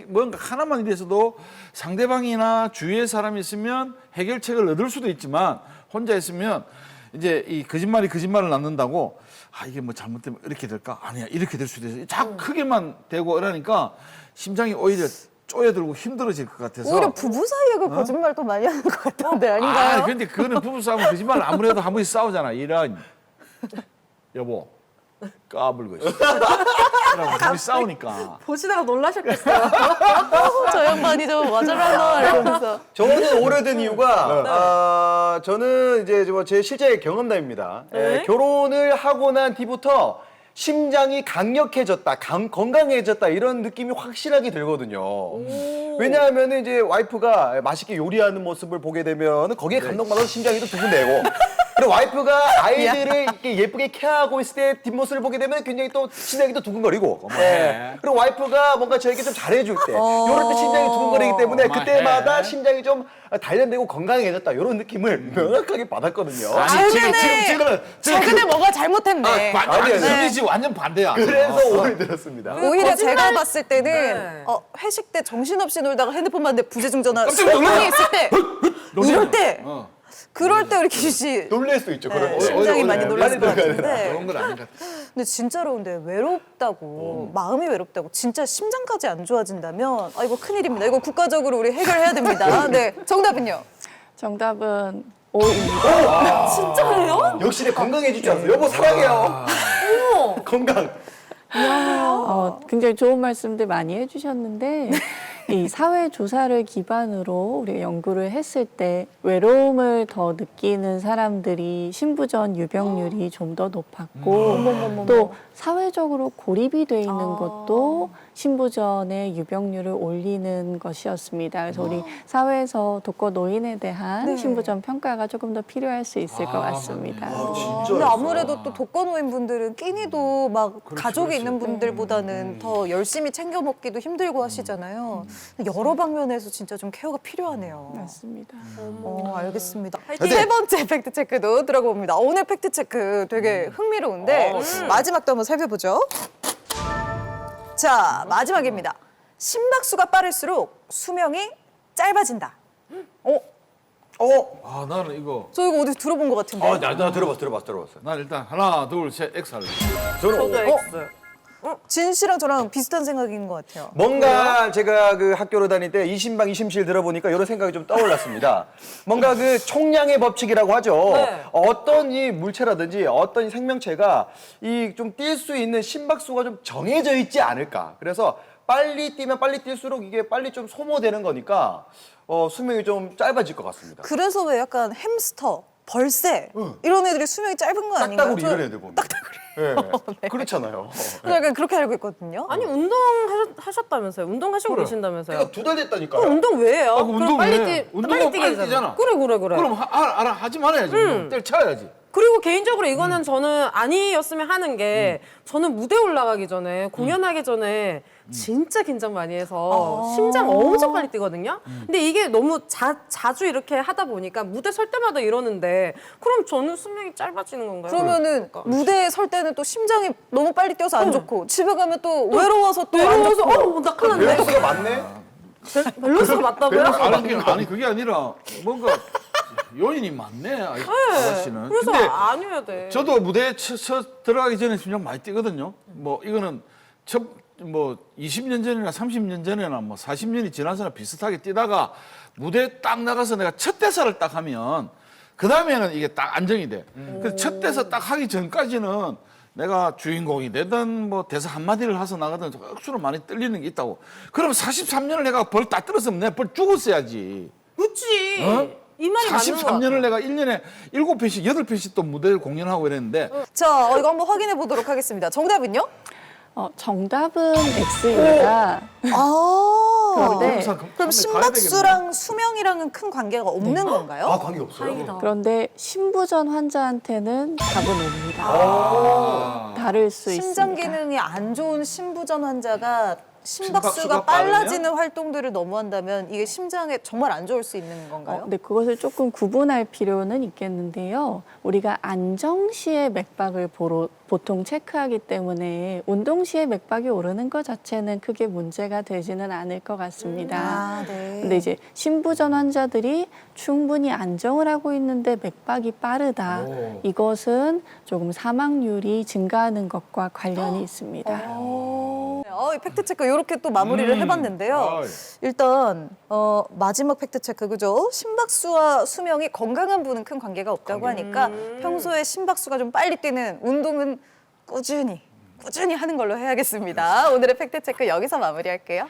뭔가 하나만 이래서도 상대방이나 주위에 사람이 있으면 해결책을 얻을 수도 있지만 혼자 있으면 이제 이 거짓말을 낳는다고 이게 뭐 잘못되면 이렇게 될까? 아니야, 이렇게 될 수도 있어. 자꾸 크게만 되고 이러니까 심장이 오히려 쪼여들고 힘들어질 것 같아서. 오히려 부부 사이에 그 거짓말 더 많이 하는 것 같은데 아닌가요? 근데 그거는 부부싸움은 거짓말 아무래도 한 번씩 싸우잖아. 이런 여보 까불고 있어. 그러고 둘이 싸우니까. 보시다가 놀라셨겠어요. 저 양반이 좀 와저라너 이러면서. 저는 오래된 이유가 저는 이제 제 실제 경험담입니다. 결혼을 하고 난 뒤부터 심장이 강력해졌다, 건강해졌다 이런 느낌이 확실하게 들거든요. 왜냐하면 이제 와이프가 맛있게 요리하는 모습을 보게 되면 거기에 감동받아서 심장이 또 두근대고 그리고 와이프가 아이들을 이렇게 예쁘게 케어하고 있을 때 뒷모습을 보게 되면 굉장히 또 심장이 또 두근거리고. 네. 그리고 와이프가 뭔가 저에게 좀 잘해줄 때 이럴 때 심장이 두근거리기 때문에 그때마다 심장이 좀 단련되고 건강해졌다 이런 느낌을 명확하게 받았거든요. 아니 지금은 최근에 뭐가 잘못했네. 아니에요. 완전히 지금 완전 반대야. 그래서 오늘 들었습니다. 오히려 거짓말- 제가 봤을 때는 네. 회식 때 정신없이 놀다가 핸드폰 봤는데 부재중 전화 깜짝 놀라. 이 있을 때 이럴 때 그럴 때 우리 기수 씨 놀랄 수 있죠. 그런 거. 심장이 많이 놀랐을 것 들어가야 되나? 같은데 그런 건 아닌 것 같아. 근데 진짜로 근데 외롭다고 마음이 외롭다고 진짜 심장까지 안 좋아진다면 이거 큰일입니다. 이거 국가적으로 우리 해결해야 됩니다. 네, 정답은요? 정답은 O입니다. 진짜예요? 역시 내 건강해질 줄 알았어. 여보 사랑해요. 건강. 굉장히 좋은 말씀들 많이 해주셨는데 이 사회 조사를 기반으로 우리가 연구를 했을 때 외로움을 더 느끼는 사람들이 신부전 유병률이 좀 더 높았고 또 사회적으로 고립이 돼 있는 것도 신부전의 유병률을 올리는 것이었습니다. 그래서 우리 사회에서 독거 노인에 대한 네. 신부전 평가가 조금 더 필요할 수 있을 것 같습니다. 근데 아무래도 또 독거노인 분들은 끼니도 막 가족이 있는 분들보다는 더 열심히 챙겨 먹기도 힘들고 하시잖아요. 여러 방면에서 진짜 좀 케어가 필요하네요. 맞습니다. 알겠습니다. 세 번째 팩트 체크도 들어가 봅니다. 오늘 팩트 체크 되게 흥미로운데 마지막도 한번 살펴보죠. 자, 마지막입니다. 심박수가 빠를수록 수명이 짧아진다. 아 나는 이거. 저 이거 어디서 들어본 것 같은데. 나 들어봤어. 난 일단 하나 둘 셋 X 할래. 저도 X. 진 씨랑 저랑 비슷한 생각인 것 같아요. 뭔가 제가 그 학교를 다닐 때 이신방 이심실 들어보니까 이런 생각이 좀 떠올랐습니다. 뭔가 그 총량의 법칙이라고 하죠. 네. 어떤 이 물체라든지 어떤 이 생명체가 이 좀 뛸 수 있는 심박수가 좀 정해져 있지 않을까. 그래서 빨리 뛰면 빨리 뛸수록 이게 빨리 좀 소모되는 거니까 수명이 좀 짧아질 것 같습니다. 그래서 왜 약간 햄스터, 벌새 이런 애들이 수명이 짧은 거 아닌가요? 딱따구리 이런 애들 보면. 딱따구리. 네. 그렇잖아요. 저 약간 그렇게 알고 있거든요. 아니 운동 하셨다면서요? 운동하시고 계신다면서요? 그러니까 2달 됐다니까요. 그럼 운동 왜 해요? 운동 그럼 빨리 왜 해? 운동은 빨리 뛰잖아. 그래. 그럼 하지 말아야지. 때려쳐야지. 그리고 개인적으로 이거는 저는 아니었으면 하는 게 저는 무대 올라가기 전에 공연하기 전에 진짜 긴장 많이 해서 심장 엄청 빨리 뛰거든요. 근데 이게 너무 자주 이렇게 하다 보니까 무대 설 때마다 이러는데 그럼 저는 수명이 짧아지는 건가요? 그러면은 무대에 설 때는 또 심장이 너무 빨리 뛰어서 안 좋고 집에 가면 또 외로워서 또 안 외로워서 좋고 나 큰일 났네. 밸런스가 맞네. 밸런스가 맞다고요? 아니 그게 아니라 뭔가 요인이 많네. 아저씨는. 그래서 근데 아니어야 돼. 저도 무대에 들어가기 전에 심장 많이 뛰거든요. 뭐 이거는 20년 전이나 30년 전이나 뭐 40년이 지나서나 비슷하게 뛰다가 무대에 딱 나가서 내가 첫 대사를 딱 하면 그 다음에는 이게 딱 안정이 돼. 그래서 첫 대사 딱 하기 전까지는 내가 주인공이 되든 뭐 대사 한마디를 해서 나가든 억수로 많이 떨리는 게 있다고. 그럼 43년을 내가 벌 다 떨었으면 내가 벌 죽었어야지. 그치. 이 말이 맞는 거 같아. 43년을 내가 1년에 7편씩, 8편씩 또 무대를 공연하고 이랬는데 자, 이거 한번 확인해 보도록 하겠습니다. 정답은요? 정답은 X입니다. 그런데 그럼 심박수랑 수명이랑은 큰 관계가 없는 건가요? 관계 없어요. 그런데 신부전 환자한테는 답은 옵니다. 다를 수 심장 있습니다. 기능이 안 좋은 신부전 환자가 심박수가 심박수가 빨라지는 활동들을 너무 한다면 이게 심장에 정말 안 좋을 수 있는 건가요? 네, 그것을 조금 구분할 필요는 있겠는데요. 우리가 안정 시에 맥박을 보통 체크하기 때문에 운동 시에 맥박이 오르는 것 자체는 크게 문제가 되지는 않을 것 같습니다. 네. 근데 이제 신부전 환자들이 충분히 안정을 하고 있는데 맥박이 빠르다. 이것은 조금 사망률이 증가하는 것과 관련이 있습니다. 이 팩트 체크 이렇게 또 마무리를 해봤는데요. 일단 마지막 팩트 체크 그죠? 심박수와 수명이 건강한 분은 큰 관계가 없다고 하니까 평소에 심박수가 좀 빨리 뛰는 운동은 꾸준히 하는 걸로 해야겠습니다. 오늘의 팩트 체크 여기서 마무리할게요.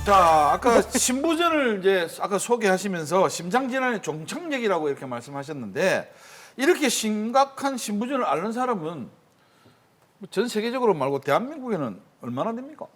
자, 아까 신부전을 이제 아까 소개하시면서 심장질환의 종착역이라고 이렇게 말씀하셨는데 이렇게 심각한 신부전을 앓는 사람은 전 세계적으로 말고 대한민국에는 얼마나 됩니까?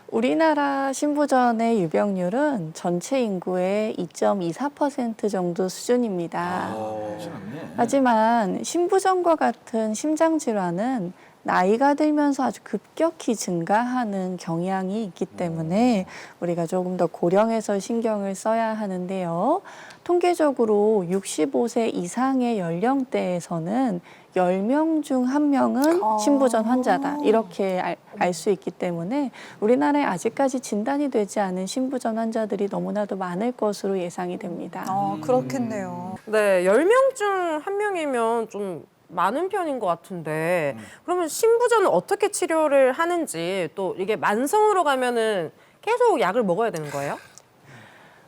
우리나라 신부전의 유병률은 전체 인구의 2.24% 정도 수준입니다. 그렇진 않네. 하지만 신부전과 같은 심장 질환은 나이가 들면서 아주 급격히 증가하는 경향이 있기 때문에 우리가 조금 더 고령에서 신경을 써야 하는데요. 통계적으로 65세 이상의 연령대에서는 10명 중 1명은 신부전 환자다. 이렇게 알 수 있기 때문에 우리나라에 아직까지 진단이 되지 않은 신부전 환자들이 너무나도 많을 것으로 예상이 됩니다. 그렇겠네요. 네, 10명 중 1명이면 좀 많은 편인 것 같은데 그러면 신부전은 어떻게 치료를 하는지 또 이게 만성으로 가면은 계속 약을 먹어야 되는 거예요?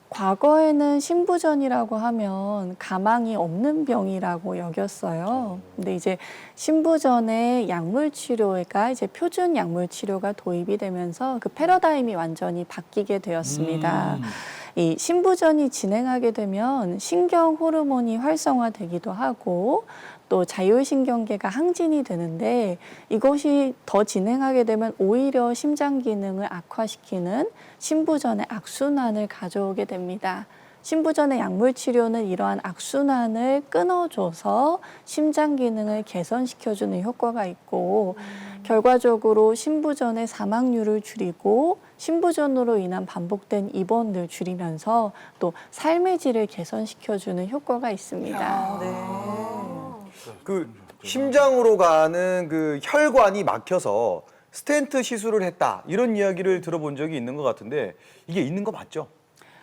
과거에는 신부전이라고 하면 가망이 없는 병이라고 여겼어요. 근데 이제 신부전의 약물 치료가 이제 표준 약물 치료가 도입이 되면서 그 패러다임이 완전히 바뀌게 되었습니다. 이 신부전이 진행하게 되면 신경 호르몬이 활성화되기도 하고 또 자율신경계가 항진이 되는데 이것이 더 진행하게 되면 오히려 심장 기능을 악화시키는 신부전의 악순환을 가져오게 됩니다. 신부전의 약물 치료는 이러한 악순환을 끊어줘서 심장 기능을 개선시켜주는 효과가 있고 결과적으로 신부전의 사망률을 줄이고 신부전으로 인한 반복된 입원을 줄이면서 또 삶의 질을 개선시켜주는 효과가 있습니다. 그 심장으로 가는 그 혈관이 막혀서 스텐트 시술을 했다 이런 이야기를 들어본 적이 있는 것 같은데 이게 있는 거 맞죠?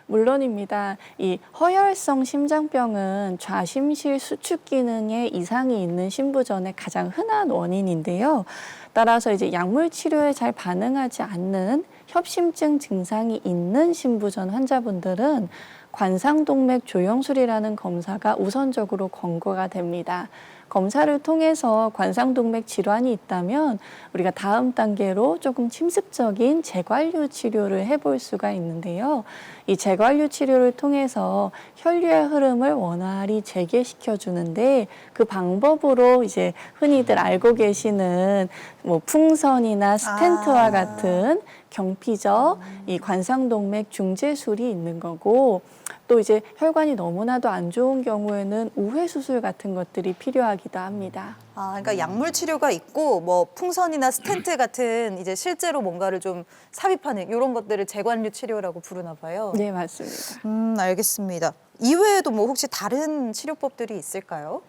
물론입니다. 이 허혈성 심장병은 좌심실 수축 기능에 이상이 있는 신부전의 가장 흔한 원인인데요. 따라서 이제 약물 치료에 잘 반응하지 않는 협심증 증상이 있는 신부전 환자분들은 관상동맥 조영술이라는 검사가 우선적으로 권고가 됩니다. 검사를 통해서 관상동맥 질환이 있다면 우리가 다음 단계로 조금 침습적인 재관류 치료를 해볼 수가 있는데요. 이 재관류 치료를 통해서 혈류의 흐름을 원활히 재개시켜 주는데 그 방법으로 이제 흔히들 알고 계시는 뭐 풍선이나 스텐트와 같은 경피적 이 관상동맥 중재술이 있는 거고 또 이제 혈관이 너무나도 안 좋은 경우에는 우회 수술 같은 것들이 필요하기도 합니다. 그러니까 약물 치료가 있고 뭐 풍선이나 스텐트 같은 이제 실제로 뭔가를 좀 삽입하는 이런 것들을 재관류 치료라고 부르나 봐요. 네, 맞습니다. 알겠습니다. 이외에도 뭐 혹시 다른 치료법들이 있을까요?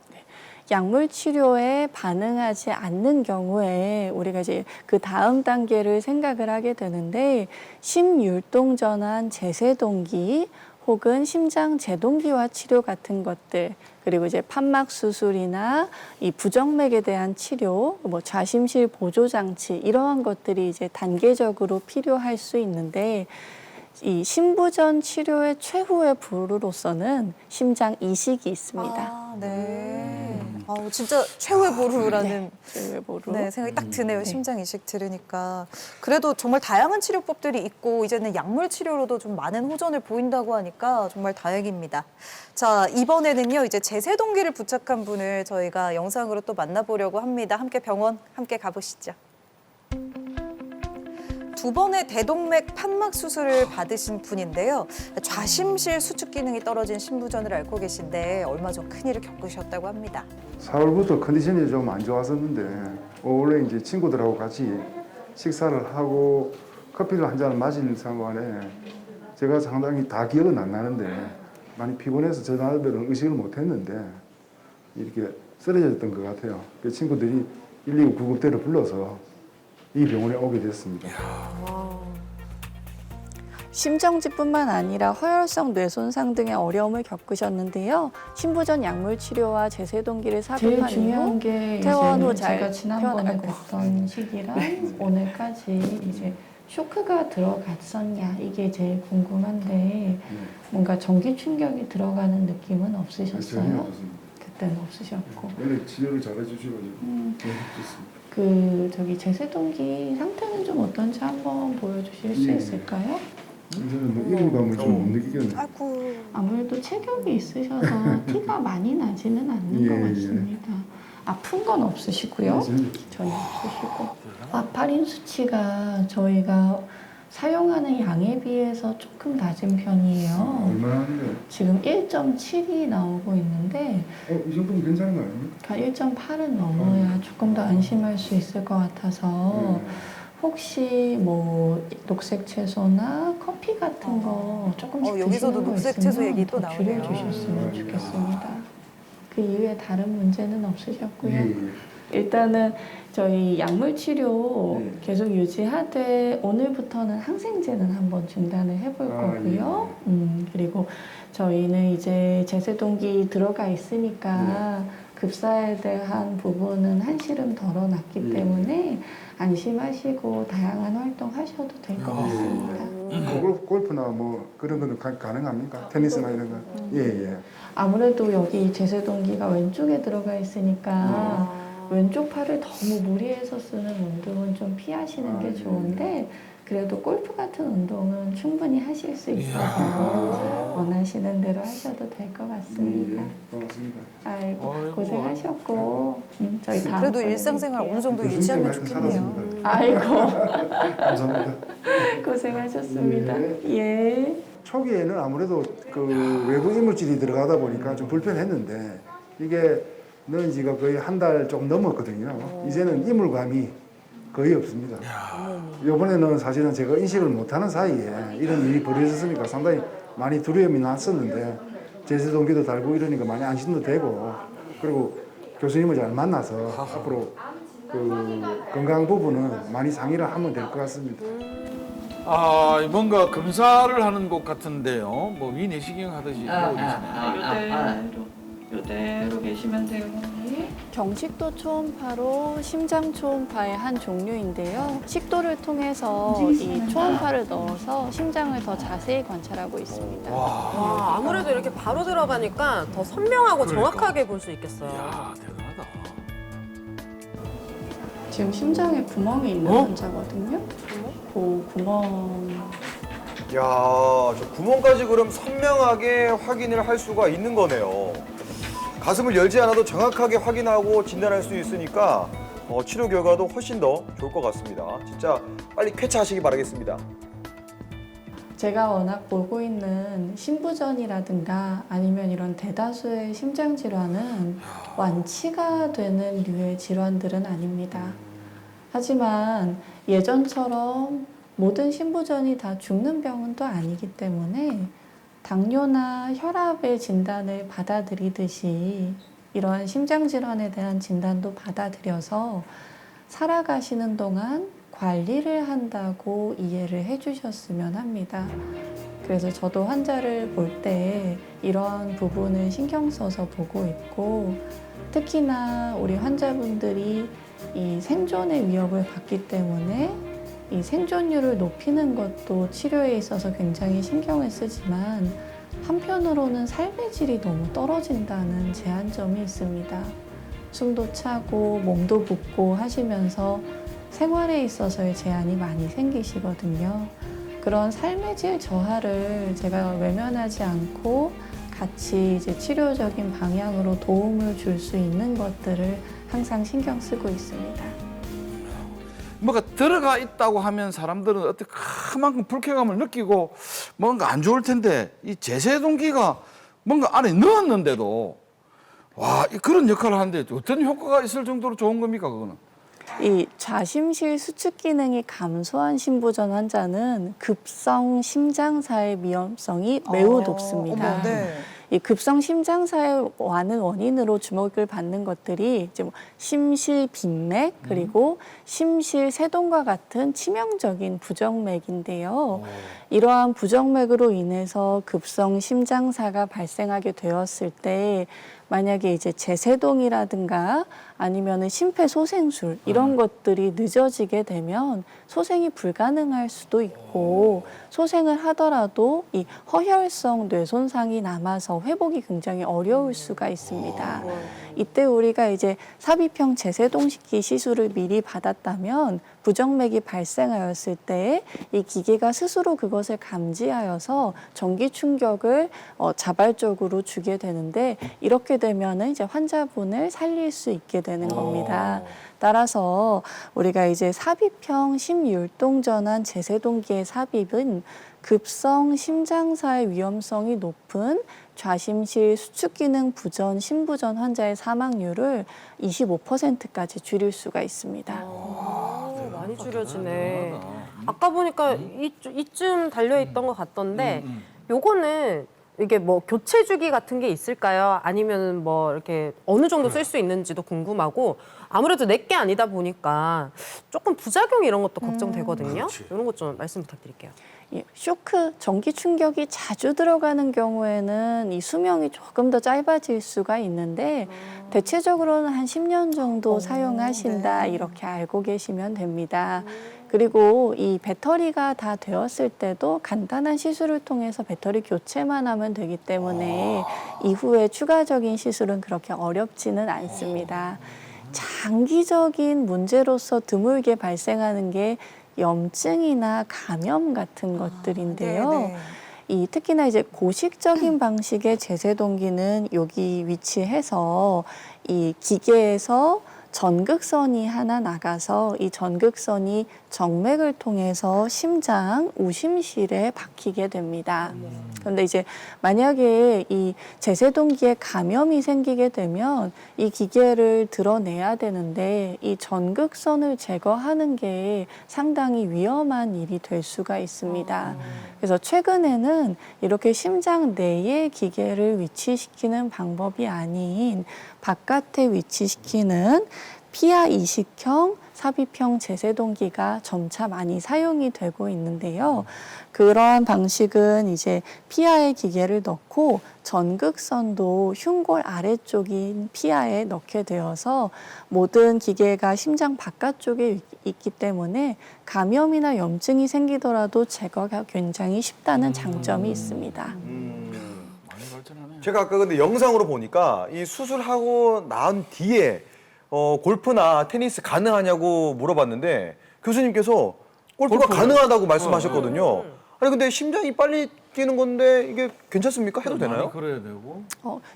약물 치료에 반응하지 않는 경우에 우리가 이제 그 다음 단계를 생각을 하게 되는데 심율동전환 제세동기 혹은 심장 제동기화 치료 같은 것들 그리고 이제 판막 수술이나 이 부정맥에 대한 치료, 뭐 좌심실 보조 장치 이러한 것들이 이제 단계적으로 필요할 수 있는데 이 신부전 치료의 최후의 부로서는 심장 이식이 있습니다. 진짜 최후의 보루라는 최후의 보루. 생각이 딱 드네요. 심장 이식 들으니까. 그래도 정말 다양한 치료법들이 있고 이제는 약물 치료로도 좀 많은 호전을 보인다고 하니까 정말 다행입니다. 자, 이번에는요. 이제 제세동기를 부착한 분을 저희가 영상으로 또 만나보려고 합니다. 함께 병원 함께 가보시죠. 2번의 대동맥 판막 수술을 받으신 분인데요. 좌심실 수축 기능이 떨어진 신부전을 앓고 계신데 얼마 전 큰일을 겪으셨다고 합니다. 4월부터 컨디션이 좀 안 좋았었는데 원래 이제 친구들하고 같이 식사를 하고 커피를 한 잔 마신 상관에 제가 상당히 다 기억은 안 나는데 많이 피곤해서 전화들은 의식을 못 했는데 이렇게 쓰러졌던 것 같아요. 그 친구들이 119 구급대를 불러서 이 병원에 오게 됐습니다. 심정지뿐만 아니라 허혈성 뇌손상 등의 어려움을 겪으셨는데요. 신부전 약물 치료와 제세동기를 제일 삽입한 중요한 이후 게 퇴원 후 이제 잘 제가 지난번에 표현하고. 뵀던 시기랑 오늘까지 이제 쇼크가 들어갔었냐 이게 제일 궁금한데 뭔가 전기 충격이 들어가는 느낌은 없으셨어요? 전혀 없습니다. 그때는 없으셨고 원래 치료를 잘 해주셔가지고 좋습니다. 그 저기 제세동기 상태는 좀 어떤지 한번 보여주실 수 있을까요? 저는 뭐 이물감을 좀 못 느끼겠네요. 아무래도 체격이 있으셔서 티가 많이 나지는 않는 것 같습니다. 아픈 건 없으시고요. 전혀 없으시고. 아파린 수치가 저희가 사용하는 양에 비해서 조금 낮은 편이에요. 얼마나 하는데? 지금 1.7이 나오고 있는데 이 정도면 괜찮은 거 아닙니까? 1.8은 넘어야 조금 더 안심할 수 있을 것 같아서 혹시 뭐 녹색 채소나 커피 같은 거 조금씩 여기서도 드시는 거 녹색 있으면 채소 얘기 또 더 나오네요. 줄여주셨으면 좋겠습니다. 그 이후에 다른 문제는 없으셨고요. 예. 일단은 저희 약물 치료 계속 유지하되 오늘부터는 항생제는 한번 중단을 해볼 거고요. 그리고 저희는 이제 제세동기 들어가 있으니까 급사에 대한 부분은 한시름 덜어놨기 때문에 안심하시고 다양한 활동 하셔도 될 것 같습니다. 골프나 뭐 그런 거는 가능합니까? 테니스나 이런 거? 예. 아무래도 여기 제세동기가 왼쪽에 들어가 있으니까 왼쪽 팔을 너무 무리해서 쓰는 운동은 좀 피하시는 게 좋은데 그래도 골프 같은 운동은 충분히 하실 수 있어서 원하시는 대로 하셔도 될 것 같습니다. 고맙습니다. 아이고 고생하셨고 저희 다음 그래도 일상생활 어느 정도 유지하면 좋겠네요. 아이고 감사합니다. 고생하셨습니다. 예. 초기에는 아무래도 그 외부 이물질이 들어가다 보니까 좀 불편했는데 이게 넣은 지가 거의 한 달 조금 넘었거든요. 이제는 이물감이 거의 없습니다. 이번에는 사실은 제가 인식을 못하는 사이에 이런 일이 벌어졌으니까 상당히 많이 두려움이 났었는데 제세동기도 달고 이러니까 많이 안심도 되고 그리고 교수님을 잘 만나서 앞으로 그 건강 부분은 많이 상의를 하면 될 것 같습니다. 뭔가 검사를 하는 곳 같은데요. 뭐 위내시경 하듯이 하고 계시네요. 이대로 계시면 돼요, 어머니. 경식도 초음파로 심장 초음파의 한 종류인데요. 식도를 통해서 이 초음파를 넣어서 심장을 더 자세히 관찰하고 있습니다. 와, 아무래도 이렇게 바로 들어가니까 더 선명하고 정확하게 볼 수 있겠어요. 이야, 대단하다. 지금 심장에 구멍이 있는 환자거든요. 그 구멍. 야, 저 구멍까지 그럼 선명하게 확인을 할 수가 있는 거네요. 가슴을 열지 않아도 정확하게 확인하고 진단할 수 있으니까 치료 결과도 훨씬 더 좋을 것 같습니다. 진짜 빨리 쾌차하시기 바라겠습니다. 제가 워낙 보고 있는 신부전이라든가 아니면 이런 대다수의 심장 질환은 완치가 되는 류의 질환들은 아닙니다. 하지만 예전처럼 모든 신부전이 다 죽는 병은 또 아니기 때문에 당뇨나 혈압의 진단을 받아들이듯이 이러한 심장질환에 대한 진단도 받아들여서 살아가시는 동안 관리를 한다고 이해를 해주셨으면 합니다. 그래서 저도 환자를 볼 때 이러한 부분을 신경 써서 보고 있고 특히나 우리 환자분들이 이 생존의 위협을 받기 때문에 이 생존율을 높이는 것도 치료에 있어서 굉장히 신경을 쓰지만 한편으로는 삶의 질이 너무 떨어진다는 제한점이 있습니다. 숨도 차고 몸도 붓고 하시면서 생활에 있어서의 제한이 많이 생기시거든요. 그런 삶의 질 저하를 제가 외면하지 않고 같이 이제 치료적인 방향으로 도움을 줄 수 있는 것들을 항상 신경 쓰고 있습니다. 뭐가 들어가 있다고 하면 사람들은 어떻게 그만큼 불쾌감을 느끼고 뭔가 안 좋을 텐데 이 제세동기가 뭔가 안에 넣었는데도 와 그런 역할을 하는데 어떤 효과가 있을 정도로 좋은 겁니까 그거는? 이 좌심실 수축 기능이 감소한 신부전 환자는 급성 심장사의 위험성이 매우 높습니다. 어머, 네. 이 급성 심장사의 많은 원인으로 주목을 받는 것들이 이제 뭐 심실 빈맥 그리고 심실 세동과 같은 치명적인 부정맥인데요. 이러한 부정맥으로 인해서 급성 심장사가 발생하게 되었을 때 만약에 이제 제세동이라든가 아니면은 심폐소생술 이런 것들이 늦어지게 되면 소생이 불가능할 수도 있고 소생을 하더라도 이 허혈성 뇌손상이 남아서 회복이 굉장히 어려울 수가 있습니다. 이때 우리가 이제 삽입형 제세동식기 시술을 미리 받았다면 부정맥이 발생하였을 때 이 기계가 스스로 그것을 감지하여서 전기 충격을 자발적으로 주게 되는데 이렇게 되면은 이제 환자분을 살릴 수 있게 되는 겁니다. 따라서 우리가 이제 삽입형 심율동전환 제세동기의 삽입은 급성 심장사의 위험성이 높은 좌심실 수축기능 부전, 심부전 환자의 사망률을 25%까지 줄일 수가 있습니다. 많이 줄여지네. 아까 보니까 이쯤 달려있던 것 같던데 요거는 이게 뭐 교체 주기 같은 게 있을까요? 아니면 뭐 이렇게 어느 정도 쓸 수 있는지도 궁금하고 아무래도 내게 아니다 보니까 조금 부작용 이런 것도 걱정되거든요. 이런 것 좀 말씀 부탁드릴게요. 예, 쇼크, 전기 충격이 자주 들어가는 경우에는 이 수명이 조금 더 짧아질 수가 있는데 대체적으로는 한 10년 정도 사용하신다 이렇게 알고 계시면 됩니다. 그리고 이 배터리가 다 되었을 때도 간단한 시술을 통해서 배터리 교체만 하면 되기 때문에 이후에 추가적인 시술은 그렇게 어렵지는 않습니다. 장기적인 문제로서 드물게 발생하는 게 염증이나 감염 같은 것들인데요. 이 특히나 이제 고식적인 방식의 제세동기는 여기 위치해서 이 기계에서 전극선이 하나 나가서 이 전극선이 정맥을 통해서 심장 우심실에 박히게 됩니다. 그런데 이제 만약에 이 제세동기에 감염이 생기게 되면 이 기계를 드러내야 되는데 이 전극선을 제거하는 게 상당히 위험한 일이 될 수가 있습니다. 그래서 최근에는 이렇게 심장 내에 기계를 위치시키는 방법이 아닌 바깥에 위치시키는 피하 이식형 삽입형 제세동기가 점차 많이 사용이 되고 있는데요. 그러한 방식은 이제 피하에 기계를 넣고 전극선도 흉골 아래쪽인 피하에 넣게 되어서 모든 기계가 심장 바깥쪽에 있기 때문에 감염이나 염증이 생기더라도 제거가 굉장히 쉽다는 장점이 있습니다. 제가 아까 근데 영상으로 보니까 이 수술하고 나온 뒤에 골프나 테니스 가능하냐고 물어봤는데 교수님께서 골프가 가능하다고 말씀하셨거든요. 아니 근데 심장이 빨리 뛰는 건데 이게 괜찮습니까? 해도 되나요? 그래야 되고.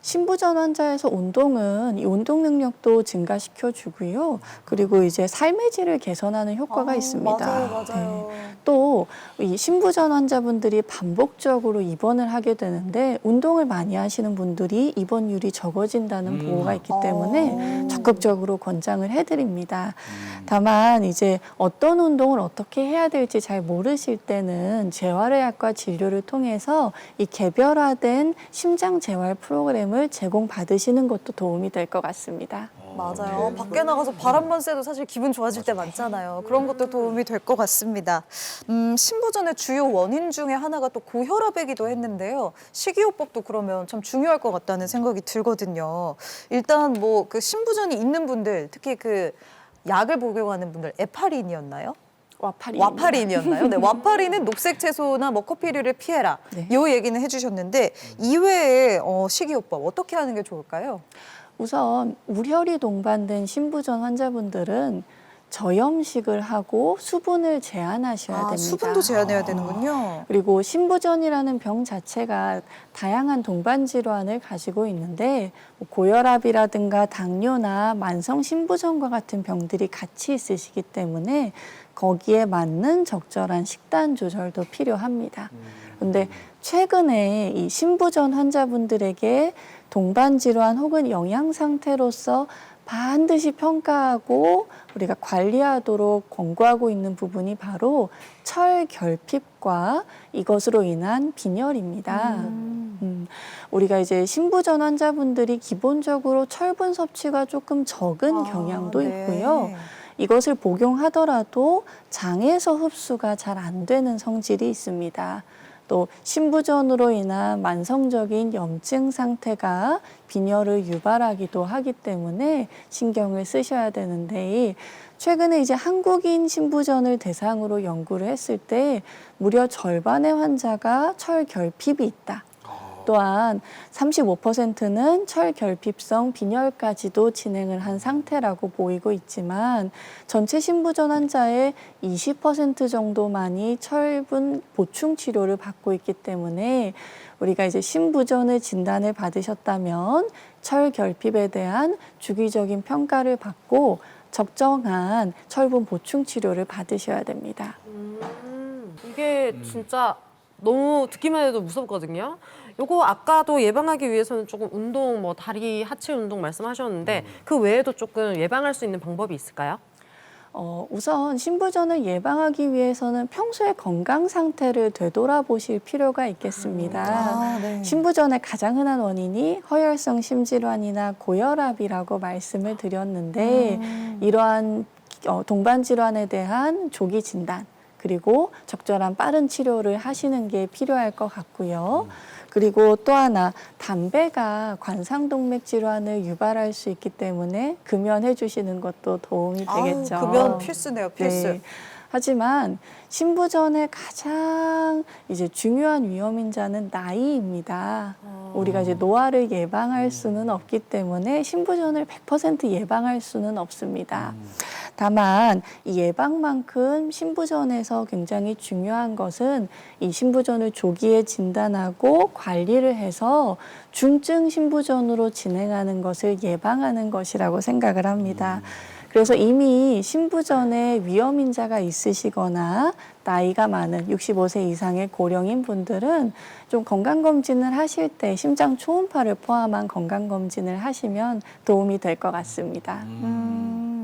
심부전 환자에서 운동은 이 운동 능력도 증가시켜 주고요. 그리고 이제 삶의 질을 개선하는 효과가 있습니다. 맞아요. 또 이 심부전 환자분들이 반복적으로 입원을 하게 되는데 운동을 많이 하시는 분들이 입원율이 적어진다는 보고가 있기 때문에 적극적으로 권장을 해드립니다. 다만 이제 어떤 운동을 어떻게 해야 될지 잘 모르실 때는 재활의학과 진료를 통해서 이 개별화된 심장 재활 프로그램을 제공받으시는 것도 도움이 될 것 같습니다. 맞아요. 밖에 나가서 바람만 쐬도 사실 기분 좋아질 때 많잖아요. 그런 것도 도움이 될 것 같습니다. 심부전의 주요 원인 중에 하나가 또 고혈압이기도 했는데요. 식이요법도 그러면 참 중요할 것 같다는 생각이 들거든요. 일단 뭐 그 심부전이 있는 분들, 특히 그 약을 복용하는 분들, 에파린이었나요? 와파린이었나요? 네, 와파린은 녹색 채소나 뭐 커피류를 피해라. 네. 이 얘기는 해주셨는데 이외에 식이요법 어떻게 하는 게 좋을까요? 우선 우혈이 동반된 심부전 환자분들은 저염식을 하고 수분을 제한하셔야 됩니다. 수분도 제한해야 되는군요. 그리고 심부전이라는 병 자체가 다양한 동반 질환을 가지고 있는데 고혈압이라든가 당뇨나 만성 심부전과 같은 병들이 같이 있으시기 때문에 거기에 맞는 적절한 식단 조절도 필요합니다. 그런데 최근에 이 심부전 환자분들에게 동반 질환 혹은 영양 상태로서 반드시 평가하고 우리가 관리하도록 권고하고 있는 부분이 바로 철 결핍과 이것으로 인한 빈혈입니다. 우리가 이제 심부전 환자분들이 기본적으로 철분 섭취가 조금 적은 경향도 있고요. 이것을 복용하더라도 장에서 흡수가 잘 안 되는 성질이 있습니다. 또 심부전으로 인한 만성적인 염증 상태가 빈혈을 유발하기도 하기 때문에 신경을 쓰셔야 되는데 최근에 이제 한국인 심부전을 대상으로 연구를 했을 때 무려 절반의 환자가 철결핍이 있다. 또한 35%는 철결핍성 빈혈까지도 진행을 한 상태라고 보이고 있지만 전체 신부전 환자의 20% 정도만이 철분 보충 치료를 받고 있기 때문에 우리가 이제 신부전을 진단을 받으셨다면 철결핍에 대한 주기적인 평가를 받고 적정한 철분 보충 치료를 받으셔야 됩니다. 이게 진짜 너무 듣기만 해도 무섭거든요. 요거 아까도 예방하기 위해서는 조금 운동, 뭐 다리 하체 운동 말씀하셨는데 그 외에도 조금 예방할 수 있는 방법이 있을까요? 우선 신부전을 예방하기 위해서는 평소의 건강 상태를 되돌아보실 필요가 있겠습니다. 신부전의 가장 흔한 원인이 허혈성 심질환이나 고혈압이라고 말씀을 드렸는데 이러한 동반 질환에 대한 조기 진단 그리고 적절한 빠른 치료를 하시는 게 필요할 것 같고요. 그리고 또 하나 담배가 관상동맥 질환을 유발할 수 있기 때문에 금연해 주시는 것도 도움이 되겠죠. 금연 필수네요, 필수. 네. 하지만 신부전의 가장 이제 중요한 위험인자는 나이입니다. 우리가 이제 노화를 예방할 수는 없기 때문에 신부전을 100% 예방할 수는 없습니다. 다만 이 예방만큼 신부전에서 굉장히 중요한 것은 이 신부전을 조기에 진단하고 관리를 해서 중증 신부전으로 진행하는 것을 예방하는 것이라고 생각을 합니다. 그래서 이미 신부전에 위험인자가 있으시거나 나이가 많은 65세 이상의 고령인 분들은 좀 건강검진을 하실 때 심장 초음파를 포함한 건강검진을 하시면 도움이 될 것 같습니다.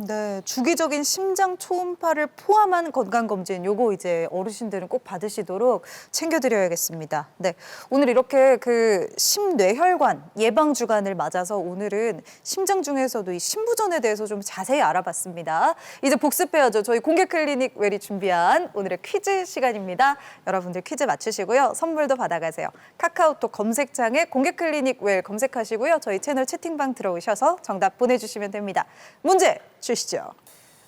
네, 주기적인 심장 초음파를 포함한 건강검진, 요거 이제 어르신들은 꼭 받으시도록 챙겨드려야겠습니다. 네, 오늘 이렇게 그 심뇌혈관 예방 주간을 맞아서 오늘은 심장 중에서도 이 신부전에 대해서 좀 자세히 알아봤습니다. 이제 복습해야죠. 저희 공개 클리닉 웰이 준비한 오늘의 퀴즈 시간입니다. 여러분들 퀴즈 맞추시고요. 선물도 받아가세요. 카카오톡 검색창에 공개 클리닉 웰 검색하시고요. 저희 채널 채팅방 들어오셔서 정답 보내주시면 됩니다. 문제 주시죠.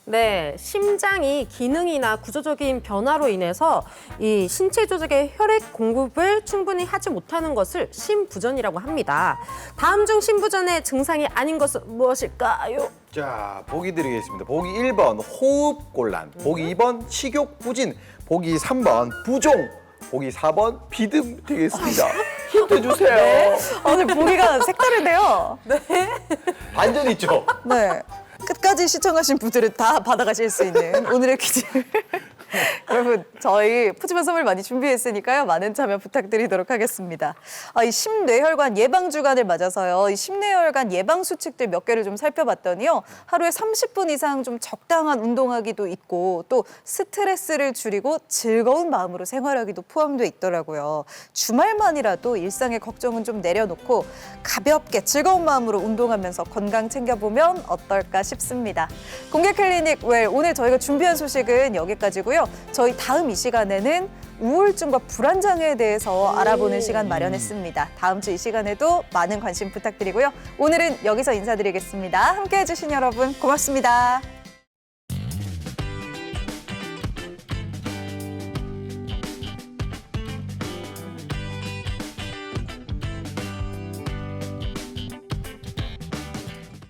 네, 심장이 기능이나 구조적인 변화로 인해서 이 신체 조직의 혈액 공급을 충분히 하지 못하는 것을 심부전이라고 합니다. 다음 중 신부전의 증상이 아닌 것은 무엇일까요? 자, 보기 드리겠습니다. 보기 1번 호흡곤란, 보기 2번 식욕 부진, 보기 3번 부종, 보기 4번 비듬 되겠습니다. 힌트 주세요. 오늘 보기가 색다른데요. 반전 있죠? 네. 끝까지 시청하신 분들은 다 받아가실 수 있는 오늘의 퀴즈를 여러분 저희 푸짐한 선물 많이 준비했으니까요. 많은 참여 부탁드리도록 하겠습니다. 이 심뇌혈관 예방 주간을 맞아서요. 이 심뇌혈관 예방 수칙들 몇 개를 좀 살펴봤더니요. 하루에 30분 이상 좀 적당한 운동하기도 있고 또 스트레스를 줄이고 즐거운 마음으로 생활하기도 포함되어 있더라고요. 주말만이라도 일상의 걱정은 좀 내려놓고 가볍게 즐거운 마음으로 운동하면서 건강 챙겨보면 어떨까 싶습니다. 공개 클리닉 웰 오늘 저희가 준비한 소식은 여기까지고요. 저희 다음 이 시간에는 우울증과 불안장애에 대해서 알아보는 시간 마련했습니다. 다음 주 이 시간에도 많은 관심 부탁드리고요. 오늘은 여기서 인사드리겠습니다. 함께해 주신 여러분 고맙습니다.